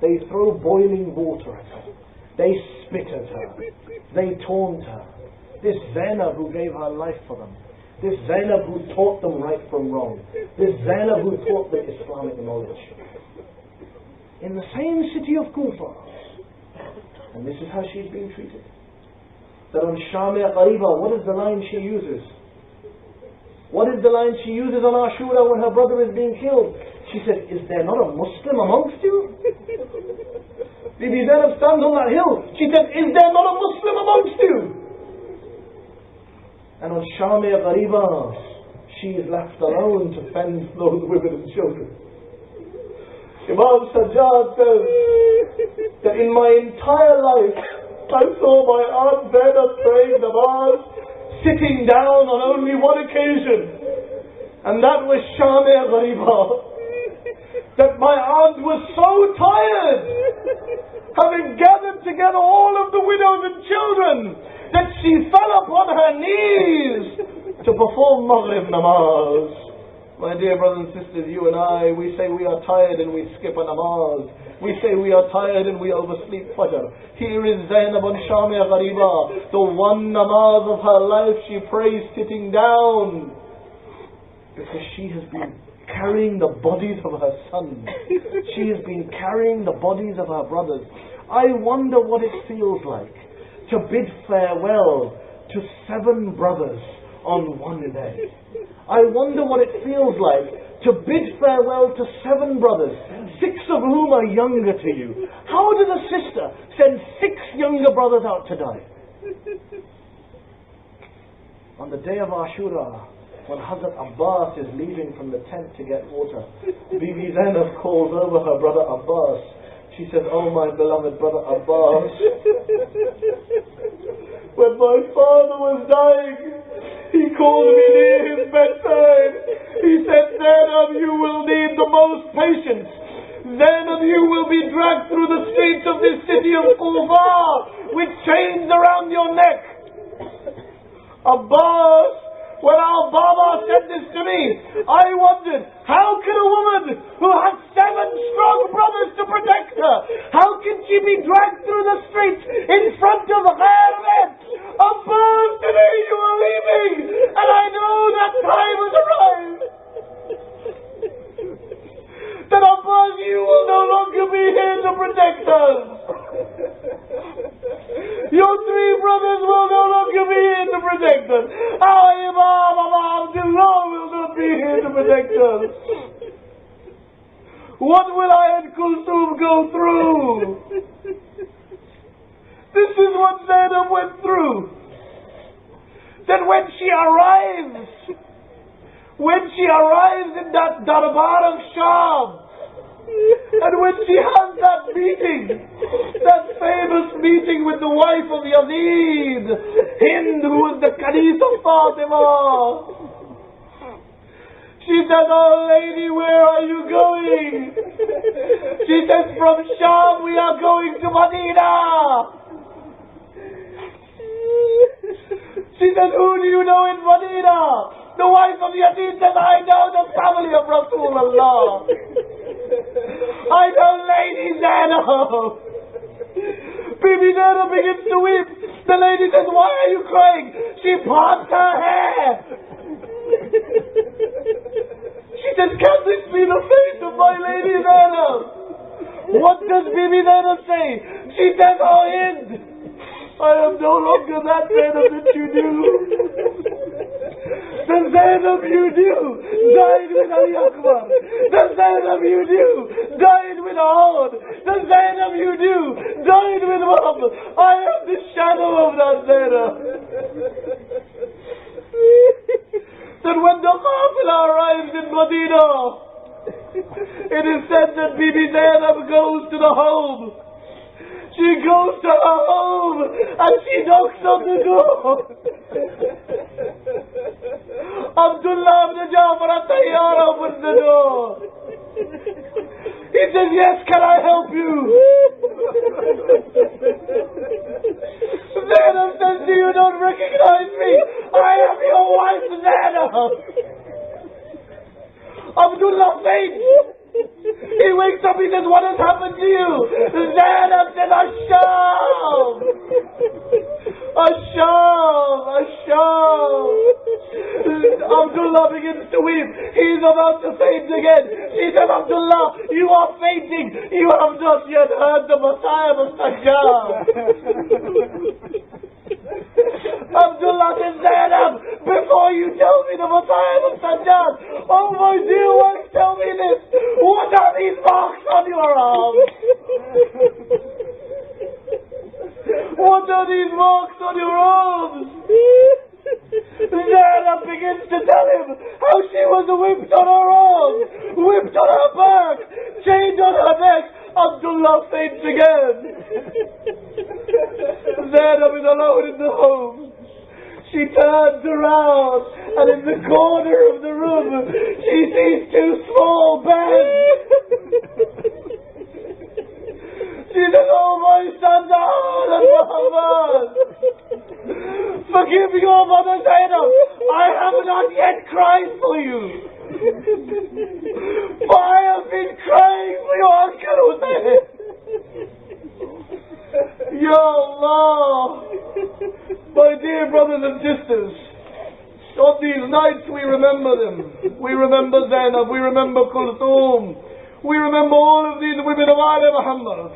they throw boiling water at her, they spit at her, they taunt her. This Zainab who gave her life for them, this Zainab who taught them right from wrong, this Zainab who taught them Islamic knowledge, in the same city of Kufa. And this is how she's being treated. That on Shamia Qariba, what is the line she uses? What is the line she uses on Ashura when her brother is being killed? She said, is there not a Muslim amongst you? Bibi Zainab stands on that hill. She said, is there not a Muslim amongst you? And on Shamia Qariba, she is left alone to fend those women and children. Imam Sajjad says that in my entire life I saw my Aunt Zainab praying namaz sitting down on only one occasion, and that was Shamia Qariba. That my aunt was so tired, having gathered together all of the widows and children, that she fell upon her knees to perform Maghrib namaz. My dear brothers and sisters, you and I, we say we are tired and we skip a namaz. We say we are tired and we oversleep Fajr. Here is Zainab on Shamia Ghariba. The one namaz of her life she prays sitting down. Because she has been carrying the bodies of her sons. She has been carrying the bodies of her brothers. I wonder what it feels like to bid farewell to 7 brothers on one day. I wonder what it feels like to bid farewell to 7 brothers, 6 of whom are younger to you. How does a sister send 6 younger brothers out to die? On the day of Ashura, when Hazrat Abbas is leaving from the tent to get water, Bibi Zainab calls over her brother Abbas. She says, "Oh my beloved brother Abbas, when my father was dying, he called me near his bedside. He said, Zainab, you will need the most patience. Zainab, you will be dragged through the streets of this city of Kufa with chains around your neck." Abbas, when our Baba said this to me, I wondered, how can a woman who has 7 strong brothers to protect her, how can she be dragged through the streets in front of Ghairmet? Abbas, today you are leaving, and I know that time has arrived. That Abbas, you will no longer be here to protect us. Your 3 brothers will no longer be here to protect us. Our Imam Abdullah will not be here to protect us. What will I and Kulthum go through? This is what Zainab went through. Then when she arrives in that Darbar of Sham, and when she has that meeting, that famous meeting with the wife of Yazid, Hind, who was the Khalif of Fatima, she says, "Oh lady, where are you going?" She says, "From Sham we are going to Medina." She says, "Who do you know in Medina?" The wife of Yazid says, "I know the family of Rasulullah. I know Lady Zainab." Bibi Zainab begins to weep. The lady says, "Why are you crying?" She parts her hair. She says, "Can this be the fate of my Lady Zainab?" What does Bibi Zainab say? She says, "Oh Hind, I am no longer that Zainab that you knew. The Zainab you knew died with Ali Akbar. The Zainab you knew died with Ahad. The Zainab you knew died with Muhammad. I am the shadow of that Zainab." Then when the Qafila arrives in Medina, it is said that Bibi Zainab goes to the home. She goes to her home and she knocks on the door. Abdullah ibn Jafar at-Tayyar opens the door. He says, "Yes, can I help you?" Zainab says, "Do you not recognize me? I am your wife, Zainab." Abdullah faints. He wakes up, he says, "What has happened to you?" Zainab says, "Asham! Asham! Asham!" Abdullah begins to weep. He is about to faint again. She says, "Abdullah, you are fainting. You have not yet heard the Messiah Mustajab." Abdullah says, "Zainab, before you tell me the Messiah Mustajab, oh my dear wife, tell me this. What are these marks on your arms? What are these marks on your arms?" Zainab begins to tell him how she was whipped on her arms, whipped on her back, chained on her neck. Abdullah faints again. Zainab is alone in the home. She turns around and in the corner of the room she sees 2 small beds. She said, oh my son, Muhammad, forgive your mother Zainab. I have not yet cried for you. For I have been crying for your uncle Hussein. Ya Allah. My dear brothers and sisters, on these nights we remember them. We remember Zainab, we remember Kulthum, we remember all of these women of Ali Muhammad.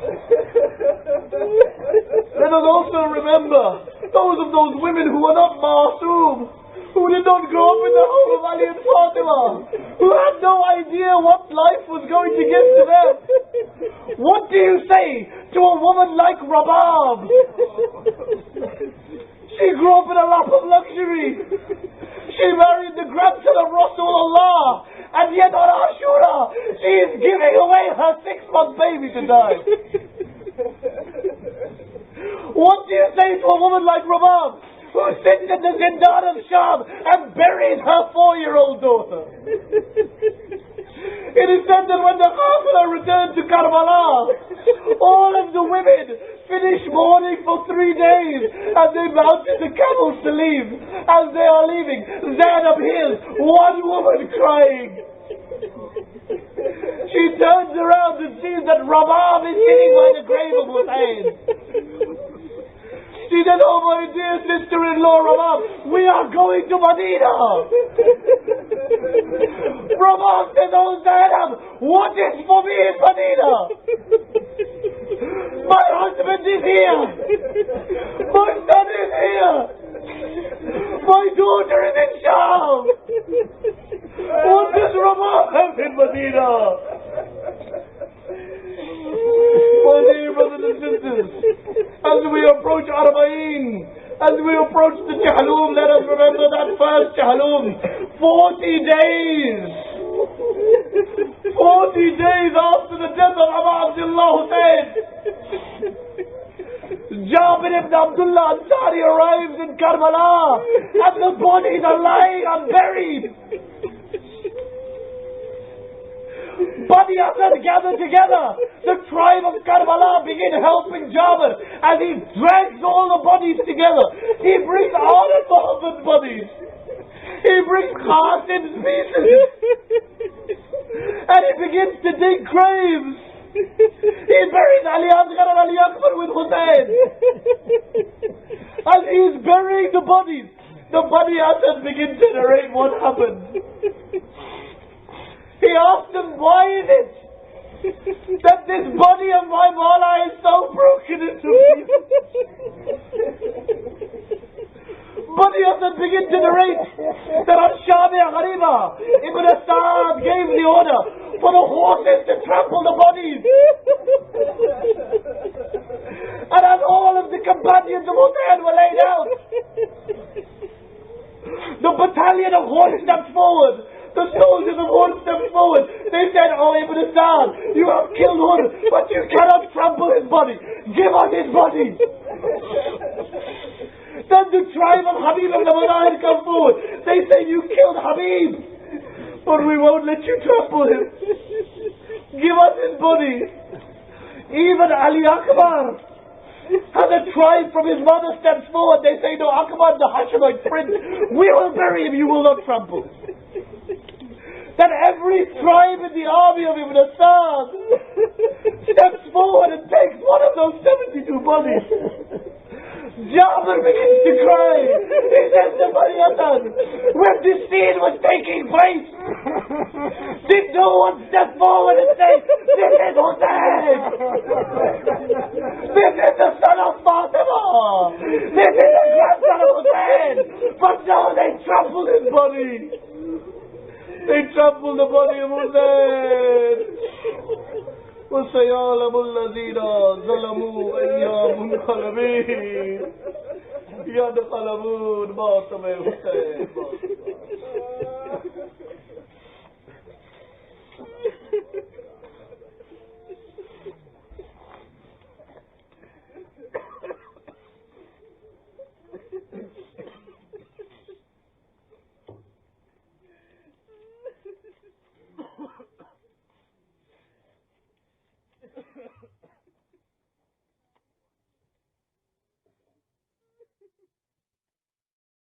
Let us also remember those women who were not Masoom, who did not grow up in the home of Ali and Fatima, who had no idea what life was going to give to them. What do you say to a woman like Rabab? She grew up in a lap of luxury. She married the grandson of Rasulullah, and yet on Ashura, she is giving away her 6-month baby to die. What do you say to a woman like Rabab, who sits in the Zindan of Sham and buried her 4-year-old daughter? It is said that when the Qafila returned to Karbala, all of the women finished mourning for 3 days and they mounted the camels to leave. As they are leaving, Zainab hears one woman crying. She turns around and sees that Rabab is sitting by the grave of Hussein. She said, oh my dear sister-in-law Rabab, we are going to Medina. Rabab says, oh Zainab, what is for me in Medina? My husband is here. My son is here. My daughter is in Sham. What does Rabab have in Medina? My dear brothers and sisters, as we approach Arba'een, as we approach the Jahlum, let us remember that first Jahlum. 40 days. 40 days after the death of Abu Abdullah Hussein, Jabir ibn Abdullah Ansari arrives in Karbala and the bodies are lying unburied. Bani Asad gathered together. The tribe of Karbala begin helping Jabir as he drags all the bodies together. He brings all of Muhammad's bodies. He brings Qasim's pieces. And he begins to dig graves. He buries Ali Asghar and Ali Akbar with Hussein. As he is burying the bodies, the Bani Asad begin to narrate what happened. He asked them, why is it that this body of my Mawla is so broken into pieces? Bani Asad began to narrate that on Shami Ghariba, Ibn Asad gave the order for the horses to trample the bodies. And as all of the companions of Hussein were laid out, the battalion of horse stepped forward. The soldiers of Hud stepped forward. They said, oh Ibn Asad, you have killed Hud, but you cannot trample his body. Give us his body. Then the tribe of Habib ibn Mudahir come forward. They say, you killed Habib, but we won't let you trample him. Give us his body. Even Ali Akbar, as a tribe from his mother steps forward, they say, no, Akbar, the Hashemite prince, we will bury him, you will not trample. That every tribe in the army of Ibn Asad steps forward and takes one of those 72 bodies. Jabir begins to cry. He says to Bani Asad, when this scene was taking place, did no one step forward and say, this is Hussein? This is the son of Fatima. This is the grandson of Hussein. But no, they trampled his body. They trampled the body of Hussein. وَسَيَعْلَمُ الَّذِينَ ظَلَمُوا أَيَّامُ الْخَلَبِينَ يَدْخَلَبُونَ مَا سَمَيْ حُسَيْنَ